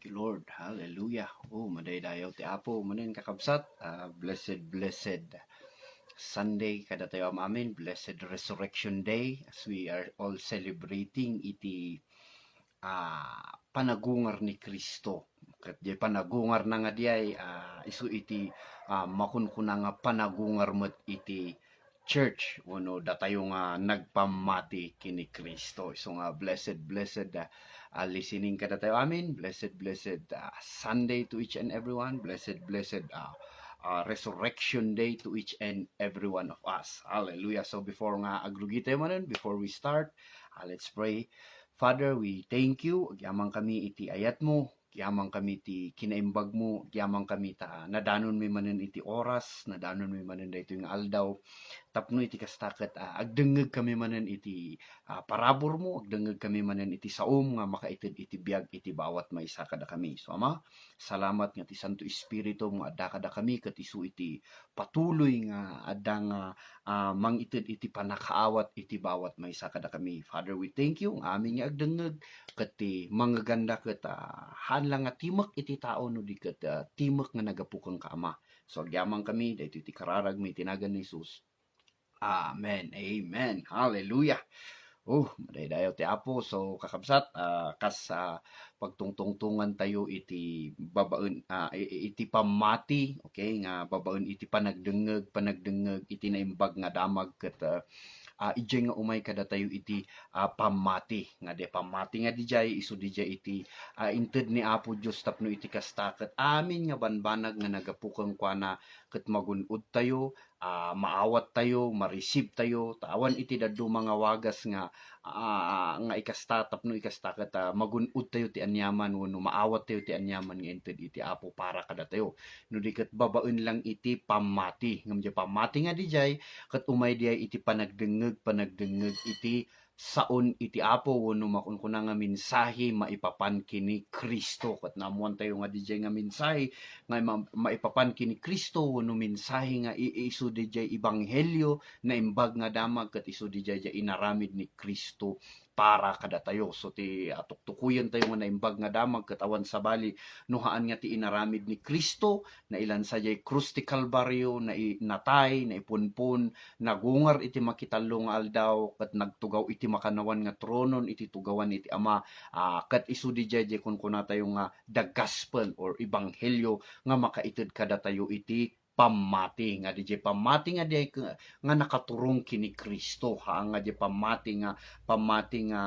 you, Lord. Hallelujah. Oh, madaydayaw ti Apo. Manin kakabsat. Blessed Sunday kada tayo amin. Blessed Resurrection Day as we are all celebrating iti panagungar ni Kristo. Kat di panagungar na nga diay isu iti makunkuna nga panagungar met iti church uno datayo nga nagpamati kini Kristo. So nga blessed listening kada tayo amin. Blessed Sunday to each and everyone. Blessed Resurrection Day to each and every one of us. Hallelujah. So before nga agrugite manen, before we start, let's pray. Father, we thank you. Gyamang kami iti ayat mo. Gyamang kami iti kinaimbag mo. Gyamang kami ta nadanon mi manen iti oras. Nadanon mi manen dayto yung aldaw. Tapno iti kastaket agdengeg kami manen iti parabor mo. Agdengeg kami manen iti saom nga makaited iti biag iti bawat maisa kada kami. So Ama, salamat nga ti Santo Espiritu mo adda kada kami ket isu iti patuloy nga adda nga mangited iti panakaawat iti bawat maysa kada kami. Father, we thank you ang amin nga agdengeg ket ti manggaganda ket hanlang nga timek iti tao no di ket timek nga nagapukang ka Ama. So agyamang kami daytoy iti kararag mi tinagan ni Jesus. Amen. Amen. Hallelujah. Madaydayaw ti Apo. So kakabsat kas pagtungtungtungan tayo iti babaen iti pamati, okay, nga babaen iti panagdengeg iti naimbag nga damag ket ijay nga umay kada tayo iti pamati nga de pamati nga dijay isu dijay iti inted ni Apo Dios tapno iti kasta ket amin nga banbanag nga nagapukang kuana ket magun-ud tayo, maawat tayo, ma-receive tayo, tawan iti dadto mga wagas nga ikasta tapno ikasta ket magun-ud tayo ti anyaman wenno maawat tayo ti anyaman nga inted iti Apo para kada tayo. No di ket babaen lang iti pamati. Ngem pamati nga dijay ket umay diay iti panagdengeg iti saon iti Apo wenno makunkuna nga mensahe maipapan kini Kristo ket namuan tayo nga dijay nga mensahe nga maipapan kini Kristo wenno mensahe nga isu dijay ebanghelyo na imbag nga damag ket isu dijay inaramid ni Kristo para kada tayo. So ti atuktukuyan tayo nga naimbag nga damag ket awan sabali nuhaan nga ti inaramid ni Kristo na ilan sadyay krus ti Kalbaryo na natay na ipunpon nagungar iti makitalong aldaw ket nagtugaw iti makanawan nga tronon iti tugawan iti Ama ket isu dijay kunkuna tayo nga the gospel or ebanghelyo nga makaited kada tayo iti pamati nga dijay pamati nga dijay nga nakaturong kini Kristo nga dijay pamati nga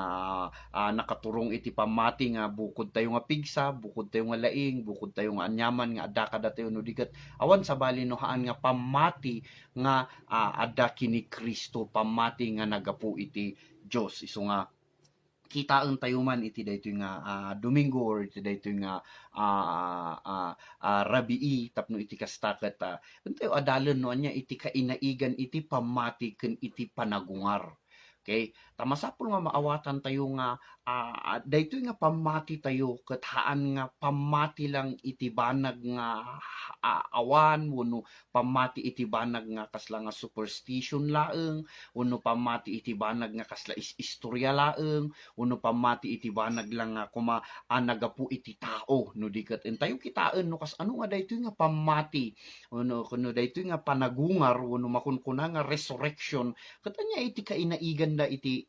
nakaturong iti pamati nga bukod tayo nga pigsa, bukod tayo nga laing, bukod tayo nga anyaman nga adda kada tayo no diket awan sabali no haan nga pamati nga adda kini Kristo, pamati nga nagapu iti Dios. Isu nga kitaan tayo man iti daytoy nga Domingo or iti daytoy nga Rabii tapno iti kasta ket tayo adalan no anya iti kainaigan iti pamati ken iti panagungar. Okay? Tamasapol nga maawatan tayo nga daytoy nga pamati tayo ket haan nga pamati lang iti banag nga awan wenno pamati iti banag nga kasla nga superstition laeng wenno pamati iti banag nga kasla istorya laeng wenno pamati iti banag lang nga nagapu iti tao no diket tayo kitaan no kas ano nga daytoy nga pamati wenno kuno daytoy nga panagungar wenno makunkuna nga resurrection ket anya iti kainaigan da iti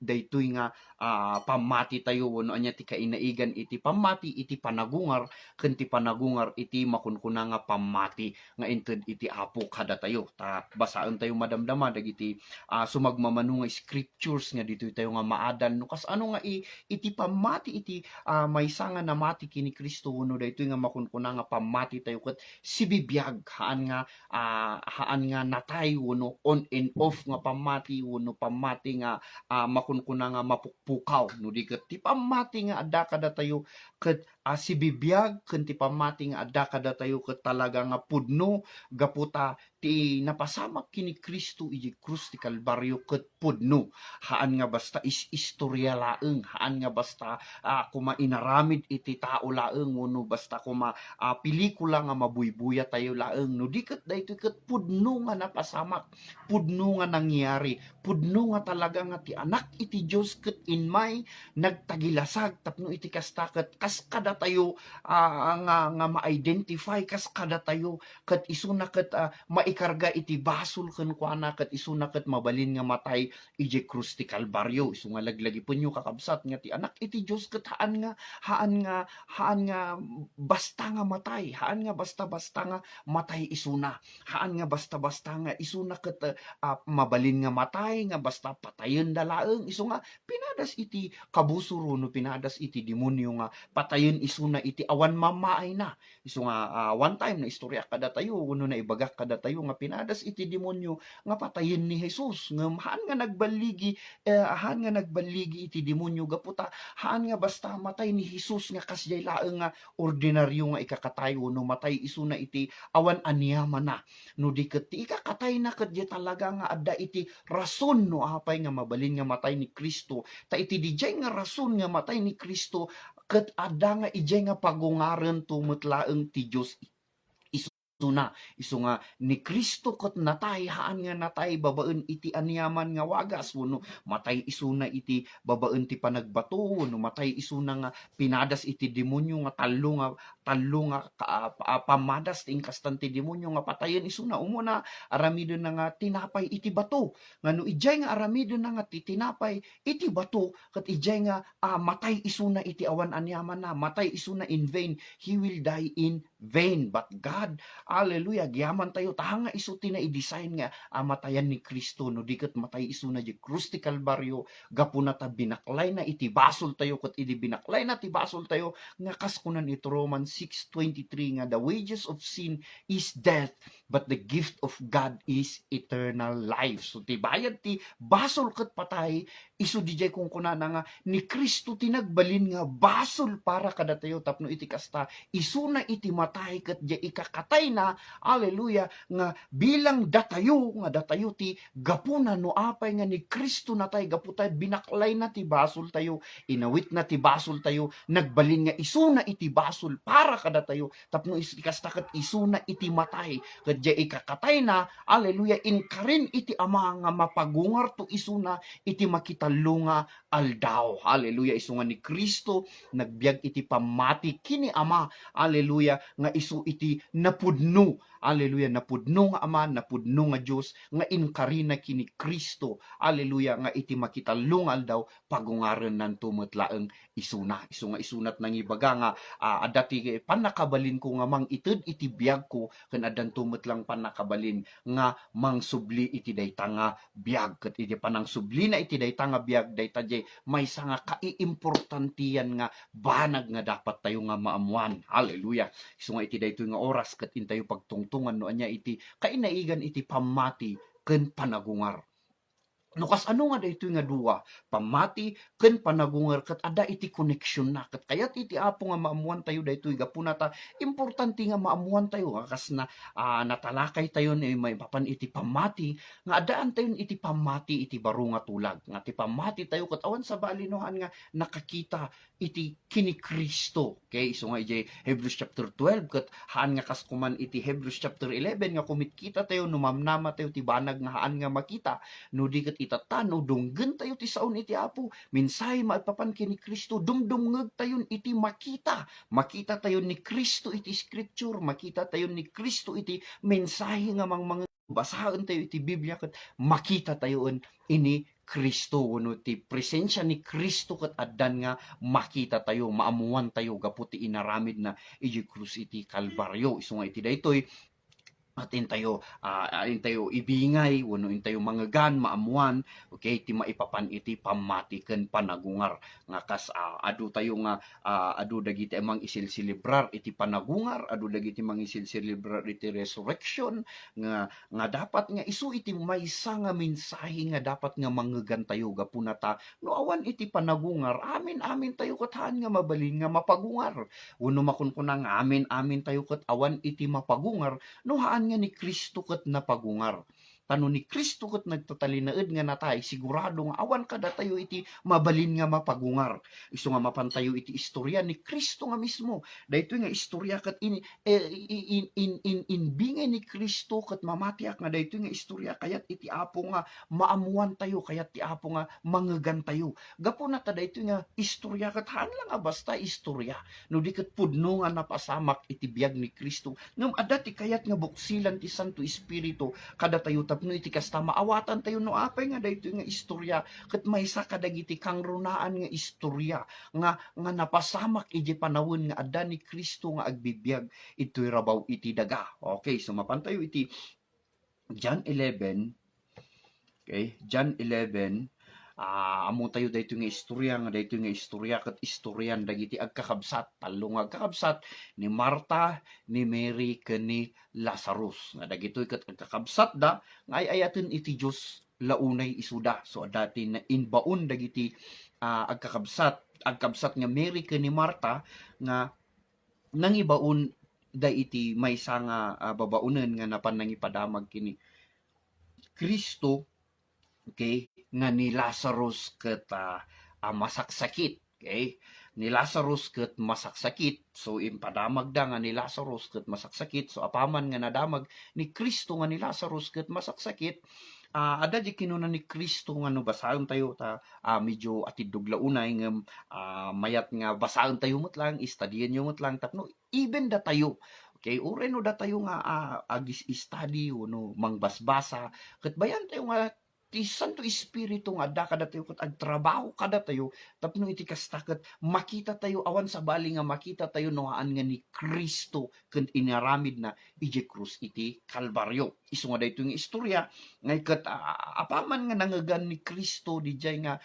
daytoy nga pamati tayo wenno anya ti kainaigan iti pamati iti panagungar ken ti panagungar iti makunkuna nga pamati nga inted iti Apo kada tayo. Basaan tayo madamdama dagiti sumagmamano nga scriptures nga dito tayo nga maadal no kas ano nga iti pamati iti maysa nga namati kini Kristo wenno daytoy nga makunkuna nga pamati tayo ket sibibiyag haan nga natay wenno on and off nga pamati wenno pamati nga makunkuna nga mapukpukaw no di ket ti pamati nga adda kada tayo ket sibibiyag ken ti pamati nga adda kada tayo ket talaga nga pudno gaputa ti napasamak kini Kristo iti krus ti Kalbaryo ket pudno haan nga basta istorya laeng haan nga basta kuma inaramid iti tao laeng wenno basta kuma pelikula nga mabuybuya tayo laeng no di ket daytoy ket pudno nga napasamak pudno nga nangyari pudno nga talaga nga ti anak iti Dios ket inmay nagtagilasag tapno iti kasta ket kas kada na tayo nga ma-identify kas kada tayo ket isuna ket maikarga iti basol ken kuana ket isuna ket mabalin nga matay ije krus ti Kalbaryo. Isu nga laglagi punyo kakabsat nga ti anak iti Dios ket haan nga basta nga matay, haan nga basta-basta nga matay isuna, haan nga basta-basta nga isuna ket mabalin nga matay nga basta patayen dalaeng isu nga pinadas iti kabusuro no pinadas iti demonyo nga patayen isuna iti awan mamaay na. Isu nga one time na istorya kada tayo uno na ibagak kada tayo nga pinadas iti demonyo nga patayen ni Jesus nga haan nga nagbaligi iti demonyo gaputa haan nga basta matay ni Jesus nga kasjay laeng nga ordinaryo nga ikakatayo no matay isuna iti awan anyaman na no di ket ti ikakatay na ket talaga nga adda iti rason no apay nga mabalin nga matay ni Kristo ta iti dijay nga rason nga matay ni Kristo ket adda nga ijay nga pagungaren tumutlaeng ti Dios isu nga ni Kristo ket natay haan nga natay babaen iti anyaman nga wagas wenno matay isuna iti babaen ti panagbato wenno matay isuna nga pinadas iti demonyo nga tallo nga pamadas ti inkastan ti demonyo nga patayen isuna umuna aramidon na nga tinapay iti bato ngano ijay nga aramidon na nga ti tinapay iti bato ket ijay nga matay isuna iti awan anyaman na matay isuna in vain, he will die in vain. But God, hallelujah, giyaman tayo tahanga isu ti na i-design nga matayan ni Kristo no diket matay isu na di krus ti Kalbaryo gapuna ta binaklay na iti basol tayo ket idi binaklay na ti basol tayo nga kas kunan iti Romans 6:23 nga the wages of sin is death but the gift of God is eternal life. So ti bayad ti basol ket patay isu dijay kung kunana nga ni Kristo tinagbalin nga basol para kada tayo tapno iti kasta isu na iti matay ket di ikakatay na, hallelujah, nga bilang datayo ti gapuna no apay nga ni Kristo natay gaputay binaklay na ti basol tayo, inawit na ti basol tayo, nagbalin nga isu na iti basol para kada tayo tapno ikasta ket isu na iti matay ket di ikakatay na, hallelujah, inkarin iti ama nga mapagungar to isu na iti makitallo nga aldaw, hallelujah, isu nga ni Kristo nagbiag iti pamati kini ama, hallelujah, nga isu iti napudno, hallelujah, napudno nga ama, napudno nga Dios nga inkarina kini Kristo, hallelujah, nga iti makitallo nga aldaw pagungaren nan tumutlaeng isuna. Isu nga isunat nang ibaga nga adati panakabalin ko nga mang ited iti biag ko ken addan tumutlang panakabalin nga mangsubli iti dayta nga biag ket iti panang subli na iti dayta nga biag dayta maysa nga kaiimportantiyan nga banag nga dapat tayo nga maamuan, hallelujah. Isu nga iti daytoy nga oras ket intayo pagtungtungan no anya iti kainaigan iti pamati ken panagungar. No kas ano nga daytoy nga duwa, pamati ken panagungar ket adda iti connection na ket kayat iti apo nga maamuan tayo daytoy gapuna ta importante nga maamuan tayo kas na natalakay tayo ni may papan iti pamati nga addaan tayo iti pamati iti baro nga tulag nga ti pamati tayo ket awan sa balinohan nga nakakita iti kini Kristo. Okay, so nga iti Hebrews chapter 12 ket haan nga kas kuman iti Hebrews chapter 11 nga kumitkita tayo numamnama tayo ti banag nga haan nga makita no di ket itatano dunggen tayo ti saon iti apo minsay maipapan kini Kristo dumdumngeg tayon iti makita tayo ni Kristo iti scripture, makita tayo ni Kristo iti mensahe nga mga basahan tayo iti Biblia ket makita tayon ini Kristo wenno ti presensya ni Kristo ket addan nga makita tayo maamuan tayo gaputi inaramid na iti krus iti Kalbaryo. Isu nga iti daytoy atin tayo ibingay wenno intayo mangegan maamuan, okay, ti maipapan iti pamati ken panagungar nga kas adu tayo nga adu dagiti amang isilsilibrar iti panagungar, adu dagiti mang isilsilibrar iti resurrection nga dapat nga isu iti maysa nga mensahe nga dapat nga mangegan tayo gapuna ta no awan iti panagungar amin tayo ket haan nga mabalin nga mapagungar wenno makunkuna nga amin tayo ket awan iti mapagungar no haan nga ni Kristo ket napagungar. Tano ni Kristo ket nagtatalinaed nga natay, sigurado nga awan kada tayo iti mabalin nga mapagungar. Isu nga mapantayo iti istorya ni Kristo nga mismo. Daytoy nga istorya ket in bingay ni Kristo ket mamatiak nga daytoy nga istorya kayat iti Apo nga maamuan tayo, kayat ti Apo nga mangegan tayo. Gapo na ta daytoy nga istorya ket haan lang nga basta istorya. No di ket pudno nga napasamak iti biag ni Kristo. Ngem adda ti kayat nga buksilan ti Santo Espiritu kada tayo tapno iti kasta maawatan tayo no apay nga daytoy nga istorya ket maysa kadagiti kangrunaan nga istorya nga napasamak iti panawon nga adda ni Kristo nga agbibiyag itoy rabaw iti daga. Okay, so mapantayo iti John 11. Okay, John 11. Amo tayo daytoy nga istorya ket istoryan dagiti agkakabsat, talo nga agkakabsat ni Marta, ni Mary ken ni Lazarus. Nga dagitoy ket agkakabsat da nga ayaten iti Dios launay isuda. So dati na inbaon dagiti agkabsat nga Mary ken ni Marta nga nangibaon da iti maysa nga babaunen nga napan nangipadamag kini Kristo. Okay, nga ni Lazarus ket masaksakit. Okay, ni Lazarus ket masaksakit. So impadamag da nga ni Lazarus ket masaksakit. So apaman nga nadamag ni Kristo nga ni Lazarus ket masaksakit, ada di kinuna ni Kristo nga no basaon tayo ta medyo atidog launay ngem mayat nga basaon tayo met lang, istadiyan yo met lang tapno even da tayo. Okay, uray no da tayo nga agis-study no mangbasbasa ket bayan tayo nga ti Santo Espiritu nga adda kada tayo ket agtrabaho kada tayo tapno iti kasta ket makita tayo awan sa bali nga makita tayo noaan nga ni Kristo ket inaramid na iti krus iti Kalbaryo. Isu nga daytoy nga istorya nga ket apaman nga nangegan ni Kristo dijay nga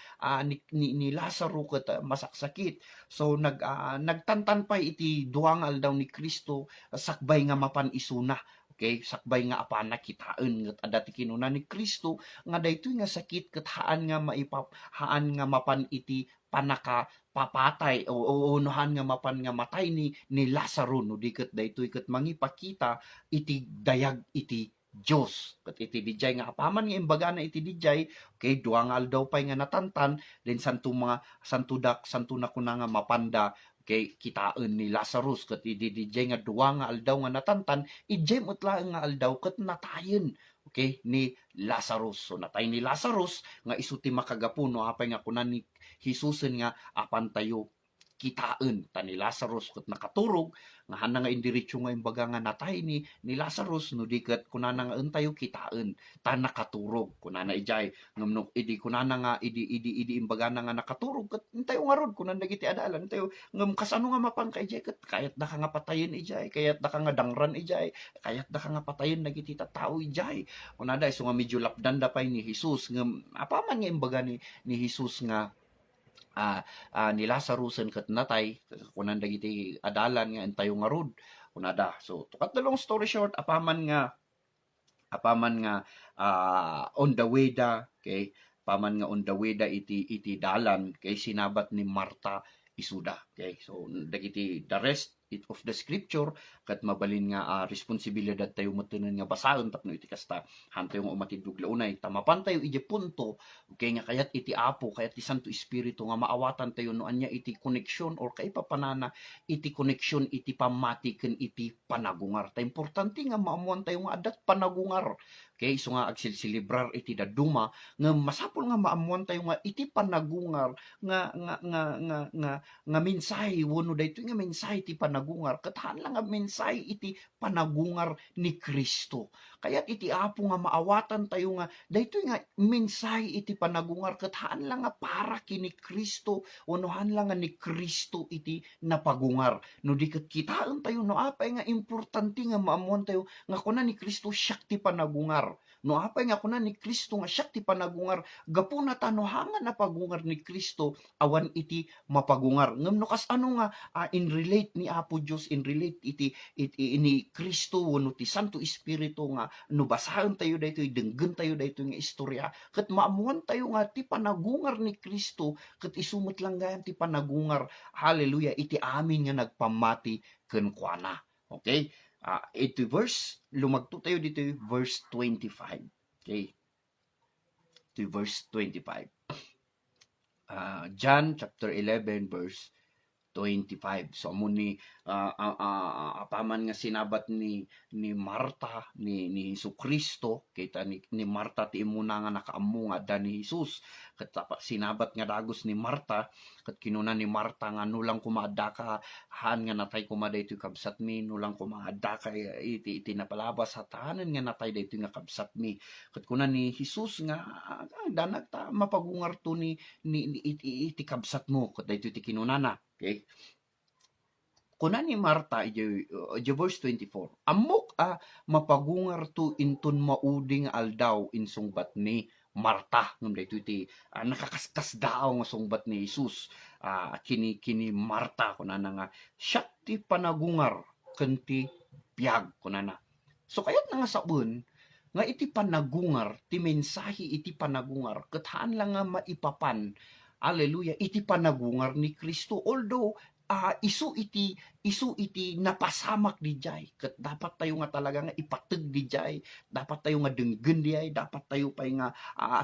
ni Lazaro ket masaksakit. So nagtantan pa iti duangal daw ni Kristo sakbay nga mapan isuna. Okay, sakbay nga apana kitaan ket adda ti kinuna ni Kristo nga daytoy nga sakit ket haan nga mapan iti panaka papatay o unuhan nga mapan nga matay ni Lazaro no di ket daytoy ket mangipakita iti dayag iti Dios ket iti dijay nga apaman nga imbaga na iti dijay. Okay, duangal daw pay nga natantan den santo na kuna nga mapanda. Okay, kitaan ni Lazarus ket ididijay nga duwa nga aldaw nga natantan ijay met laeng nga aldaw ket natayen. Okay, ni Lazarus. So natay ni Lazarus nga isu ti makagapu no apay nga kunan ni Hesusen nga apan tayo kitaan ta ni Lazarus ket nakaturog nga hana nga indiretso nga imbaga nga natay ni Lazarus no di ket kunana nga entayo kitaan ta nakaturog kunana ijay ngem no idi kunana nga idi imbaga na nga nakaturog ket entayo nga rod kunan dagiti adalan entayo ngem kasano nga mapan ka ijay ket kayat da ka nga patayen ijay kayat da ka nga dangran ijay kayat da ka nga patayen dagiti tattao ijay kunada isu nga medyo lapdan da pay ni Jesus ngem apaman nga imbaga ni Jesus nga ni Lazarusen ket natay kunan dagiti adalan nga entayo nga rod kunada. So to cut the long story short, apaman nga on the way da, okay, apaman nga on the way da iti dalan kay sinabat ni Marta isuda. Okay, so dagiti the rest of the scripture kat mabalin nga responsibilidad tayo matunan nga basaon tapno iti kasta hantayo nga umatidog launay tamapan tayo iti punto. Okay, nga kayat iti Apo kayat ti Santo Espiritu nga maawatan tayo no anya iti connection or kaipapanana iti connection iti pamati ken iti panagungar. Ta importante nga maamuan tayo nga adat panagungar. Okay, so nga agsilsilibrar iti daduma nga masapol nga maamuan tayo nga iti panagungar nga mensahe wenno daytoy nga mensahe iti panagungar ket haan lang nga mensahe iti panagungar ni Kristo. Kayat iti Apo nga maawatan tayo nga daytoy nga mensahe iti panagungar ket haan lang nga para kini Kristo wenno haan lang nga ni Kristo iti napagungar. No di ket kitaan tayo no apay nga importante nga maamuan tayo nga kuna ni Kristo siak ti panagungar. No apay nga kuna ni Kristo nga siak ti panagungar gapu na tano hanga napagungar ni Kristo awan iti mapagungar. Ngem no kas ano nga in relate ni Apo Dios in relate iti ni Kristo wenno ti Santo Espiritu nga no basahen tayo daytoy denggen tayo daytoy nga istorya ket maamuan tayo nga ti panagungar ni Kristo ket isumot lang gayan ti panagungar hallelujah iti amin nga nagpamati ken kuana. Okay, iti verse lumagto tayo dito verse 25. Okay, to verse 25. John chapter 11 verse 25. So amo ni apaman nga sinabat ni Marta ni Jesucristo kita ni Marta ti imuna nga nakaammo nga da ni Jesus ket sinabat nga dagos ni Marta ket kinuna ni Marta nga nulang kumaadda ka han nga natay kumada iti kabsat mi nulang kumaadda ka iti napalabas sa tahanan nga natay daytoy nga kabsat mi ket kuna ni Jesus nga danag ta mapagungar to ni iti kabsat mo ket daytoy ti kinunana. Okay. Kuna ni Marta, verse 24, amok mapagungar to inton mauding aldaw insungbat ni Marta. Ngam dito iti nakakaskas daw nga sungbat ni Jesus. Kini Marta, kuna na nga, siya ti panagungar, kanti biyag, kuna na. So kayat na nga sabun, nga iti panagungar, ti mensahe iti panagungar, kathaan lang nga maipapan, hallelujah, iti panagungar ni Kristo. Although, isu iti napasamak di jay. Kat dapat tayo nga talaga nga ipateg di jay. Dapat tayo nga denggen di jay. Dapat tayo pa nga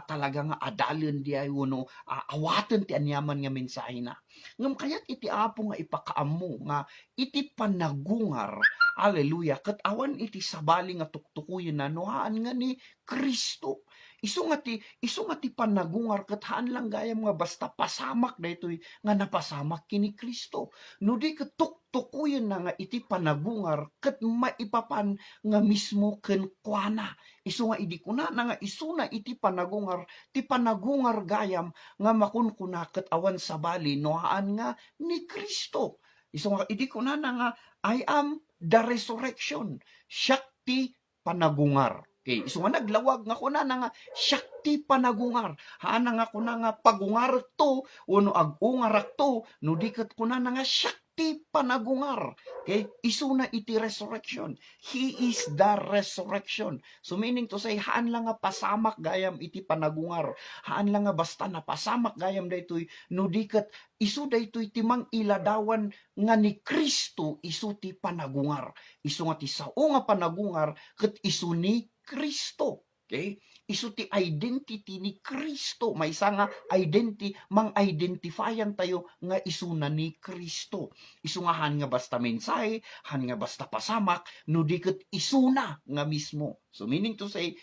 talaga nga adalen di jay. Wano, awaten ti anyaman nga mensahe na. Ngam kayat iti apo nga ipakaammo nga iti panagungar. Hallelujah. Kat awan iti sabali nga tuktukuyin na nohaan nga ni Kristo. Isu nga ti panagungar ket haan lang gayam nga basta pasamak daytoy nga napasamak kini Kristo. No di ket tuktukuyen na nga iti panagungar ket maipapan nga mismo ken kuana. Isu nga idi kuna na nga isu na iti panagungar ti panagungar gayam nga makunkuna ket awan sabali nohaan nga ni Kristo. Isu nga idi kuna na nga I am the resurrection. Siya ti panagungar. Okay, isu nga naglawag nga kuna na nga syakti panagungar. Haan nga kuna nga pagungar to uno agungarak to no diket kuna na nga syakti panagungar. Okay, isu na iti resurrection. He is the resurrection. So meaning to say haan lang nga pasamak gayam iti panagungar. Haan lang nga basta na pasamak gayam daytoy no diket isu daytoy timang iladawan nga ni Kristo isu ti panagungar. Isu nga ti sao nga panagungar ket isu ni Kristo. Okay? Isu ti identity ni Kristo. May isa nga identity, mang-identifyan tayo nga isu na ni Kristo. Isu nga han nga basta mensahe, han nga basta pasamak, no diket isu na nga mismo. So meaning to say,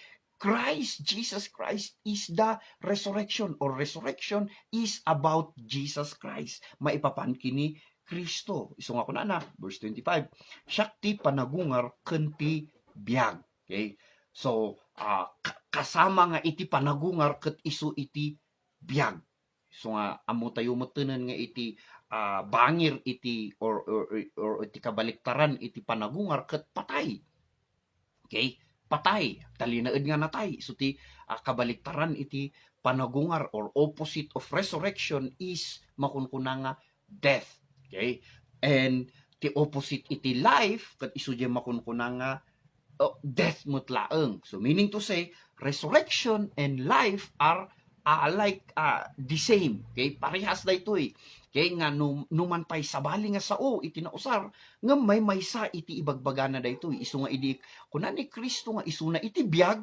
Jesus Christ is the resurrection or resurrection is about Jesus Christ. Maipapan kini Kristo. Isu nga kuna na, verse 25, syakti panagungar kenti biyag. Okay? So, kasama nga iti panagungar ket isu iti biyag. So nga amo tayo metenan nga iti bangir iti or iti kabaliktaran iti panagungar ket patay. Okay? Patay. Talinaed nga natay. So ti kabaliktaran iti panagungar or opposite of resurrection is makunkuna nga death. Okay? And ti opposite iti life ket isu di makunkuna nga death mutlaeng. So meaning to say, resurrection and life are like the same. Okay? Parehas da ito eh. Okay? Nga numan pa'y sabali nga sao iti nausar nga may maysa iti ibagbagana da ito. Isu nga idi kuna ni Kristo nga isu na iti biyag.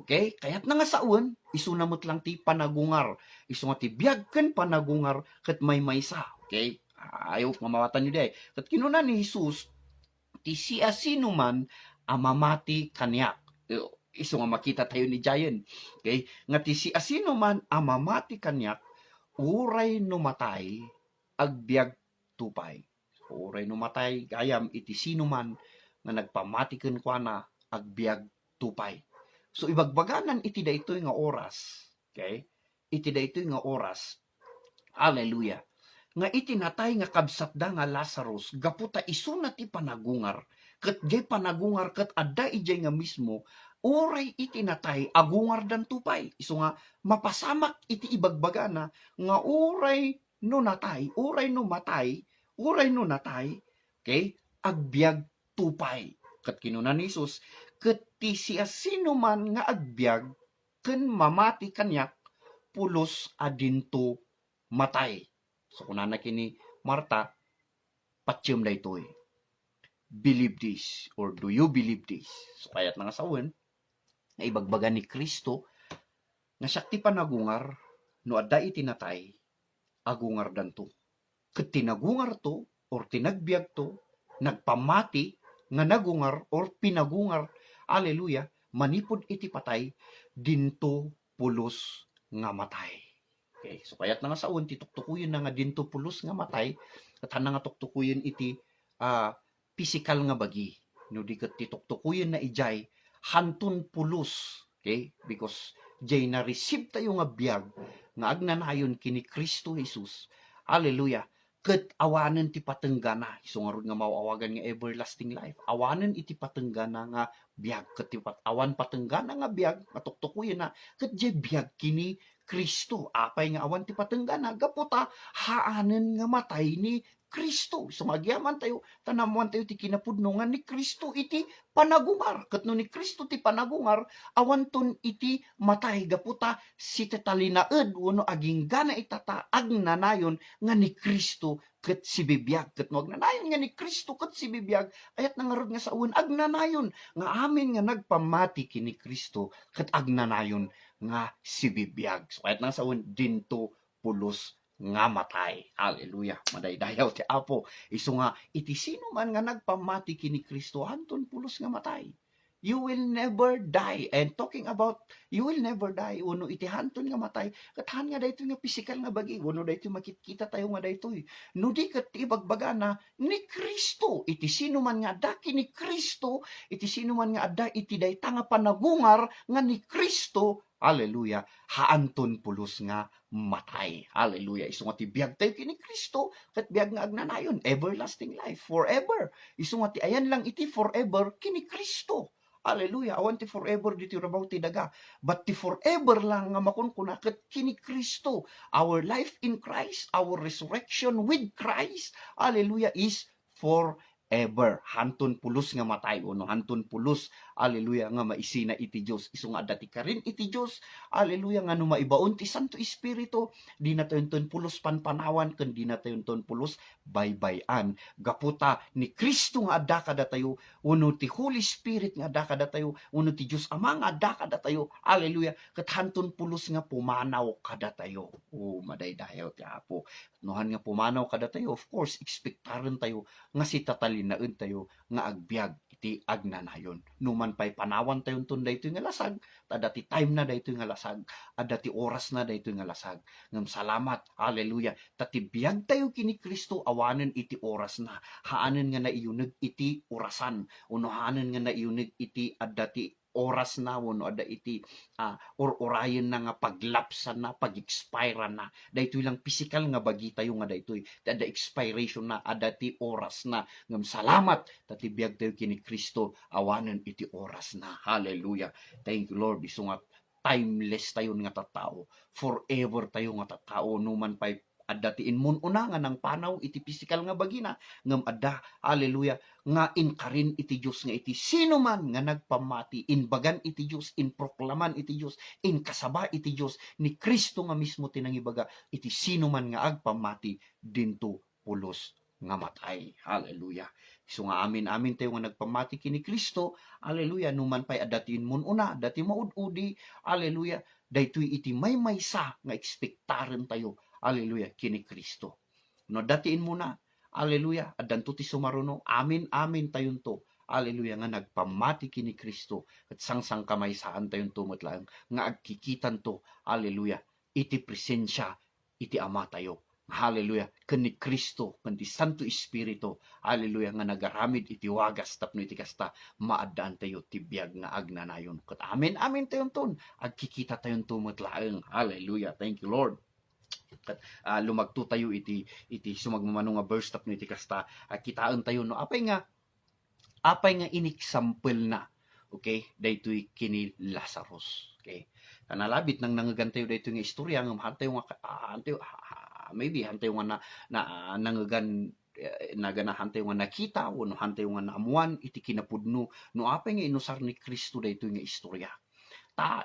Okay? Kayat na nga saon, isu na mutlang ti panagungar. Isu nga ti biyag ken panagungar ket may maysa. Okay? Ayaw mamawatan nyo day. Ket kinuna ni Jesus, ti siya sino man amamati kanyak. Isu nga makita tayo ni Giant. Okay? Nga ti si asino man amamati kanyak, uray numatay, agbyag tupay. Uray numatay, gayam iti sino man nga nagpamati ken kuana, agbyag tupay. So ibagbaganan iti daytoy nga oras. Okay? Iti daytoy nga oras. Hallelujah. Nga iti natay nga kabsatda nga Lazarus, gaputa isu na ti panagungar, ket jay panagungar ket adda ijay nga mismo, uray iti natay agungar dan tupay. Isu nga mapasamak iti ibagbagana nga uray no natay, uray no matay, okay, agbyag tupay. Ket kinuna ni Jesus, ket ti siya sino man nga agbyag ken mamati kanyak, pulos adinto matay. So kunana kini Marta, patyem daytoy. Believe this or do you believe this? So kayat nga sawen, nga ibagbagan ni Kristo nga sakti panagungar no adda iti natay agungar danto. Ket tinagungar to or tinagbiag to nagpamati nga nagungar or pinagungar, haleluya, manipod iti patay dinto pulos nga matay. Okay, so kayat na nga saon tituktukuyen na nga dinto pulos nga matay at hana nga tuktukuyen iti physical nga bagi. No di ket tituktukuyen na ijay hantun pulos. Okay? Because jay na receive tayo nga biag nga agnanayon kini Kristo Jesus. Hallelujah. Ket awanen ti patenggana. Isu nga rod nga mawawagan nga everlasting life. Awanen iti patenggana nga biag. Ket awan patenggana nga biag matuktukuyen na ket jay biag kini Kristo. Apay nga awan ti patenggana gaputa haanen nga matay ni Kristo. So magyaman tayo, tanamuan tayo ti kinapudnongan ni Kristo iti panagungar. Ket no ni Kristo ti panagungar, awanton iti matay gaputa si tetalinaed wenno aging gana itata agnanayon nga ni Kristo ket si bibiyag. Ket no agnanayon nga ni Kristo ket si bibiyag, ayat na nga rod nga saon agnanayon nga amin nga nagpamati kini Kristo ket agnanayon nga si bibiyag. So ayat na nga saon dinto pulos nga matay. Hallelujah. Madaydayaw ti Apo. Isu nga iti sino man nga nagpamati kini Kristo hanton pulos nga matay. You will never die. And talking about you will never die. Uno iti hanton nga matay. Kathan nga daytoy nga physical nga bagi. Uno daytoy makikita tayo nga daytoy. No di ket ibagbaga na ni Kristo. Iti sino man nga adda kini Kristo. Iti sino man nga adda iti dayta nga panagungar nga ni Kristo. Hallelujah. Haanton pulos nga matay. Hallelujah. Isu nga ti biag tayo kini Kristo ket biag nga agnanayon everlasting life forever. Isu nga ti ayan lang iti forever kini Kristo. Hallelujah. Awan ti forever dito rabaw ti daga. But ti forever lang nga makunkuna ket kini Kristo. Our life in Christ, our resurrection with Christ, hallelujah, is forever. Hantun pulos nga matay uno hantun pulos, hallelujah, nga maisina iti Dios. Isu nga dati ka rin iti Dios, hallelujah, nga no maibaon ti Santo Espiritu, di na tayon pulos panpanawan ken di na tayon pulos baybayan. Gaputa ni Kristo nga adda kada tayo, uno ti Holy Spirit nga adda kada tayo, uno ti Dios Ama nga adda kada tayo, hallelujah, ket hantun pulos nga pumanaw kada tayo. Oh, madaydayaw ti Apo. Nohan nga pumanaw kada tayo, of course, expectaran tayo nga si tatalinaen tayo nga agbiag iti agnanayon. Numan pay panawan tayon ton daytoy nga lasag, dati time na daytoy nga lasag, dati oras na daytoy nga lasag. Ngem salamat, hallelujah. Tati biag tayo kini Kristo awanen iti oras na. Haanen nga naiyuneg iti orasan, uno haanen nga naiyuneg iti addati oras na wano ada iti or-orayen na nga paglapsan na pag-expire na daytoy lang physical nga bagi tayo nga daytoy ada expiration na ada ti oras na ngem salamat tati biag tayo kini Kristo awanen iti oras na. Hallelujah. Thank you Lord. Isu nga timeless tayo nga tattao, forever tayo nga tattao numan pay adda ti inmun una nga nang panaw iti physical nga bagina ngem adda, hallelujah, nga inkarin iti Dios nga iti sino man nga nagpamati inbagan iti Dios, inproklaman iti Dios, inkasaba iti Dios ni Kristo nga mismo tinangibaga iti sino man nga agpamati dinto pulos nga matay. Hallelujah. So nga amin tayo nga nagpamati kini Kristo, hallelujah, numan pay adda ti inmun una, dati maud-udi, hallelujah, daytoy iti maysa nga ekspektaren tayo, hallelujah, kini Kristo. No datiin mo na, hallelujah, addanto ti sumaruno, amin tayon to, hallelujah, nga nagpamati kini Kristo, at sangsang kamaysaan tayon to matlang, nga agkikitan to, hallelujah, iti presensya, iti Ama tayo, hallelujah, ken ni Kristo, ken ti Santo Espiritu, hallelujah, nga nagaramid iti wagas tapno iti kasta, maaddaan tayo ti biag nga agnanayon. Ket amin tayon ton, agkikita tayon to matlaeng, hallelujah, thank you Lord. Lumagto tayo iti sumagmamano nga verse tapno iti kasta kitaan tayo no apay nga inexample na, okay, daytoy kini Lazarus. Okay, kanalabit nang nangagan tayo daytoy nga istorya ngem hantayo nga maybe hantayo nga na nangagan naganahan tayo nga nakita wano hantayo nga naamuan iti kinapudno no apay nga inusar ni Kristo daytoy nga istorya.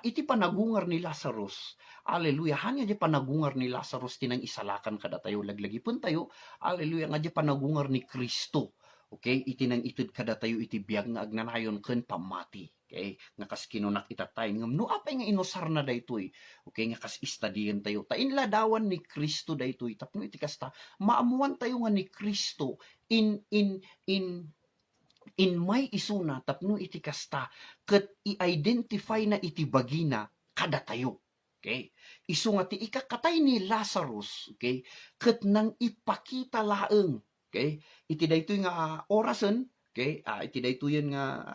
Iti panagungar ni Lazarus, hallelujah, hanya di panagungar ni Lazarus tinang isalakan kada tayo laglagipon tayo, hallelujah, nga di panagungar ni Kristo, okay, iti nang itud kada tayo iti biag nga agnanayon ken pamati. Okay, nga kas kinunak itatay ngam no apay nga inusar na daytoy. Okay, nga kas istadiyan tayo. Ta inladawan ni Kristo daytoy tapno iti kasta maamuan tayo nga ni Kristo in may isuna tapno iti kasta ket i-identify na iti bagina kada tayo. Okay? Isu nga ti ikakatay ni Lazarus, okay? Ket nang ipakita laeng, okay? Iti daytoy nga orasen, okay? Iti daytoy nga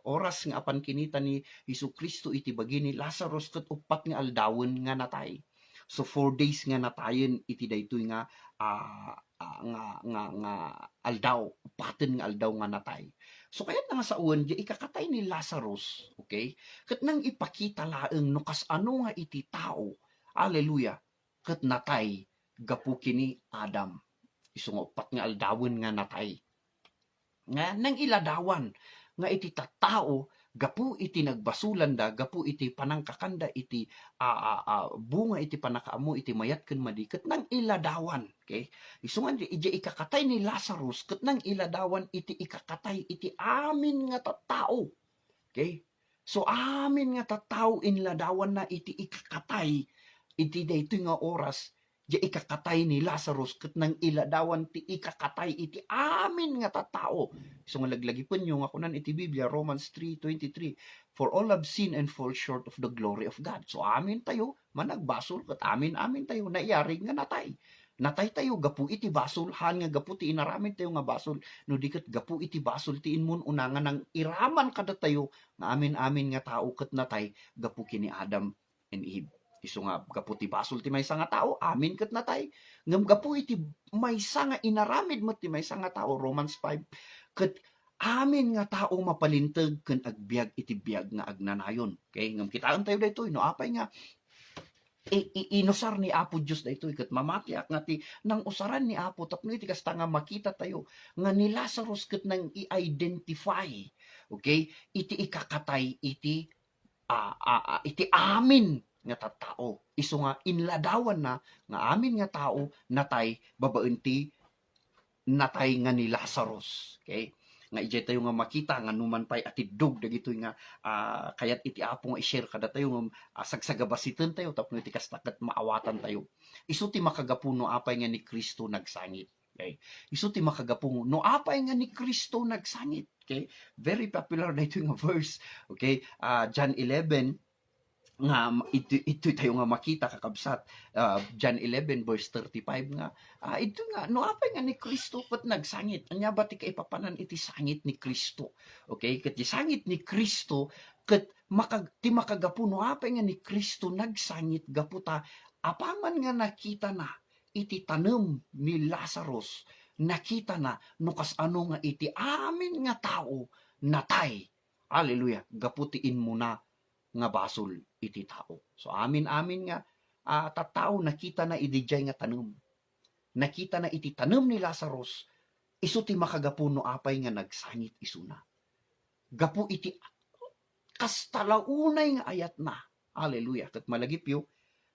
oras nga apan kinita ni Hesus Kristo iti bagi ni Lazarus ket upat nga aldawon nga natay. So 4 days nga natayen iti daytoy nga nga aldaw, upaten nga aldaw nga natay. So kaya nga sa uwan, di ikakatay ni Lazarus, okay? Kat nang ipakita laeng no kas ano nga iti tao, hallelujah, kat natay, gapu kini Adam. Isu nga upat nga aldawon nga natay. Nga nang iladawan, nga iti tattao, gapu iti nagbasulan da, gapu iti panangkakanda, iti bunga iti panakaamo, iti mayat ken madiket nang iladawan, okay? Isungan iti ikakatay ni Lazarus, ket nang iladawan iti ikakatay iti amin nga tattao, okay? So amin nga tattao inladawan na iti ikakatay, iti daytoy nga oras, di ikakatay ni Lazarus ket nang iladawan ti ikakatay iti amin nga tattao. So nga laglagipon nyo nga kunan iti Biblia Romans 3:23, for all have sinned and fall short of the glory of God. So amin tayo managbasol ket amin tayo naiyari nga natay. Natay tayo gapu iti basol han nga gapu ti inaramin tayo nga basol no diket gapu iti basol ti inmun unangan nang iraman kada tayo nga amin nga tao ket natay gapu kini Adam and Eve. Isu nga gapu ti basol ti maysa nga tao amin ket natay ngem gapu iti maysa nga inaramid met ti maysa nga tao Romans 5 ket amin nga tao mapalinteg ken agbiag iti biag nga agnanayon. Okay, ngem kitaan tayo daytoy no apay nga inusar ni Apo Dios daytoy ket mamatiak nga ti nang usaran ni Apo tapno iti kasta nga makita tayo nga ni Lazarus ket nang i-identify, okay, iti ikakatay iti amin nga tattao. Isu nga inladawan na nga amin nga tao natay babaen ti natay nga ni Lazarus. Okay? Nga ijay tayo nga makita nga numan pay atidog dagitoy nga kayat iti Apo nga i-share kada tayo nga sagsagabasiten tayo tapno iti kastaket maawatan tayo. Isu ti makagapuno apay nga ni Kristo nagsangit. Okay? Isu ti makagapuno no apay nga ni Kristo nagsangit. Okay? Very popular na ito nga verse. Okay? John 11 nga ito tayo nga makita kakabsat John 11 verse 35 nga ito nga no apay nga ni Kristo ket nagsangit anya ba ti kaipapanan iti sangit ni Kristo, okay? Ket ti sangit ni Kristo ket ti makagapuno apay nga ni Kristo nagsangit gaputa apaman nga nakita na iti tanem ni Lazarus, nakita na no kas ano nga iti amin nga tao natay, hallelujah, gaputiin mo na nga basol iti tao. So amin nga tattao nakita na idijay nga tanem. Nakita na iti tanem ni Lazarus isu ti makagapuno apay nga nagsangit isuna. Gapu iti kastalaunay nga ayat na. Hallelujah. Ket malagipyo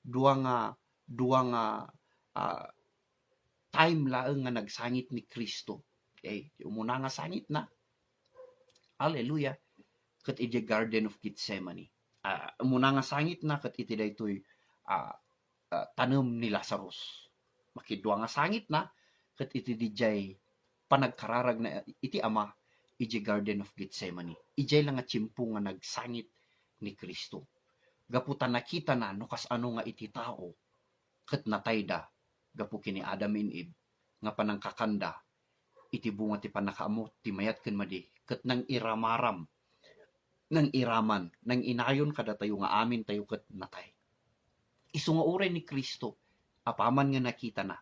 duwa nga time laeng nga nagsangit ni Kristo. Okay, umuna nga sangit na. Hallelujah. Ket iti Garden of Gethsemane. Muna nga sangit na ket iti daytoy tanem ni Lazarus. Makidwa nga sangit na ket iti dijay panagkararag na iti Ama iti Garden of Gethsemane. Ijay lang nga tiyempo nga nagsangit ni Kristo. Gaputa nakita na no kas ano nga iti tao ket natay da gapu kini Adam and Eve nga panangkakanda iti bunga ti panakaamot ti mayat ken madi ket nang iramaram nang iraman, nang inayon kada tayo nga amin tayo ket natay. Isu nga uray ni Kristo, apaman nga nakita na,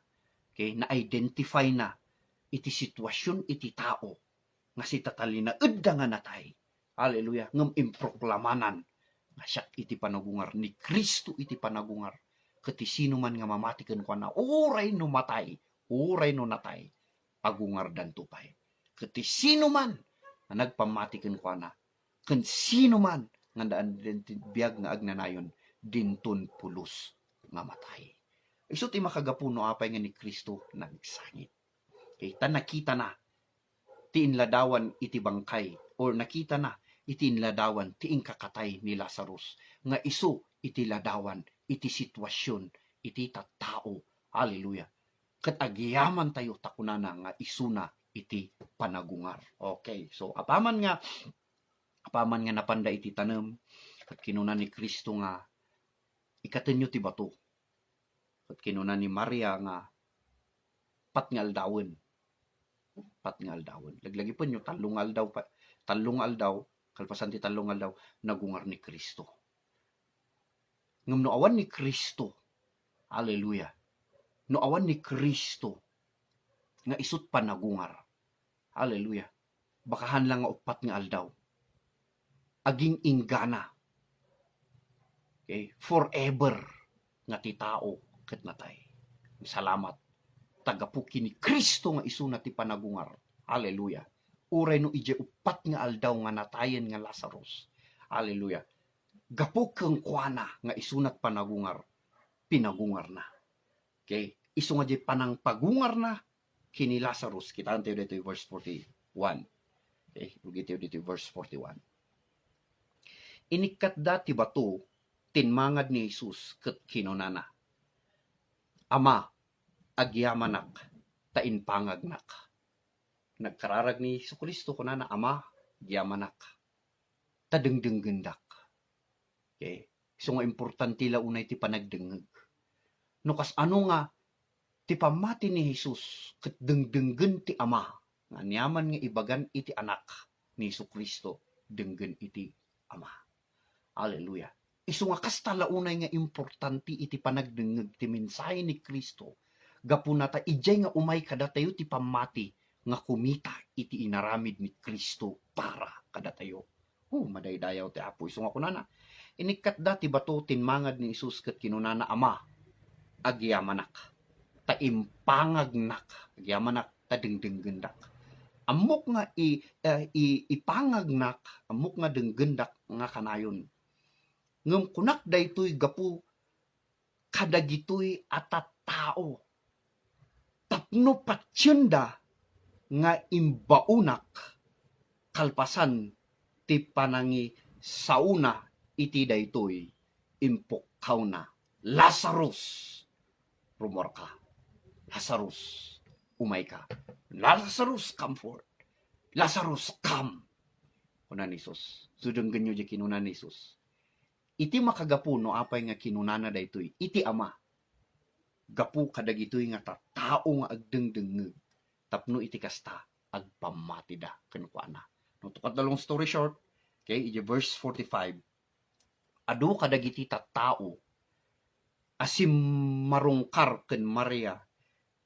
okay, na-identify na iti sitwasyon iti tao, nga si tatalina edda nga natay. Hallelujah, ngem improklamanan, nga siya iti panagungar, ni Kristo iti panagungar, ket sino man nga mamati ken kuana, uray no matay, uray no natay, agungar danto pay. Ket sino man nga nagpamati ken kuana, ken sino man nga daan biag nga agnanayon dinton pulos nga matay. Isu ti makagapuno apay nga ni Kristo nagsangit. Okay, ta nakita na ti inladawan iti bangkay or nakita na iti inladawan ti ingkakatay ni Lazarus. Nga isu iti ladawan, iti sitwasyon, iti tattao. Hallelujah. Ket agyaman tayo takunana nga isuna iti panagungar. Okay, so apaman nga napanda iti tanem, ket kinuna ni Kristo nga ikatenyo ti bato. Ket kinuna ni Maria nga pat nga aldawon. Laglagi po nyo, talong aldaw, kalpasan ti talong aldaw, nagungar ni Kristo. Ngam no awan ni Kristo, hallelujah, no awan ni Kristo, nga isut pa nagungar, hallelujah, bakahan lang nga upat nga aldaw, aging inggana, okay, forever, nga ti tao, ket natay. Salamat. Tagapuki ni Kristo nga isu na ti panagungar. Hallelujah. Uray no ije upat nga aldaw nga natayen nga Lazarus. Hallelujah. Gapu keng kuana nga isunat panagungar. Pinagungar na. Okay? Isu nga je panang pagungar na kini Lazarus. Kita tayo dito verse 41. Okay? Ugit tayo dito verse 41. Inikat dati bato tinmangad ni Jesus ket kinunana. Ama, agyamanak, tain pangagnak. Nagkararag ni Kristo kunana, Ama, agyamanak, tadengdenggendak. Okay? So nga importante la unay ti panagdengeg. No kas ano nga, ti pamati ni Jesus, ket dengdenggen ti Ama, nga niyaman nga ibagan iti anak ni Kristo, denggen iti Ama. Hallelujah. Isu nga kasta launay nga importante iti panagdengeg ti mensahe ni Kristo. Gapunata ijay nga umay kadatayo ti pamati nga kumita iti inaramid ni Kristo para kadatayo. Madaydayaw ti Apo. Isu nga kunana, inikat dati bato tinmangad ni Jesus ket kinunana, Ama, agyamanak, taimpangagnak, agyamanak, tadengdenggendak. Amok nga ipangagnak, amok nga denggendak nga kanayon. Ngem kunak daytoy gapu kadagitoy atat tao. Tapno patsyenda nga imbaunak kalpasan ti panangi sauna iti daytoy impukkaw na Lazarus rumor ka. Lazarus umay ka. Lazarus come forth. Lazarus come. Kunan ni Jesus. Sudenggen nyo di kinunan ni Jesus. Iti makagapu no apay nga kinunana daytoy iti Ama. Gapu kadagitoy nga tao nga agdengdengeg. Tapno iti kasta agpamati da ken kuana. No tukat dalong story short, okay, iti verse 45. Adu kadagiti tao asim marungkar ken Maria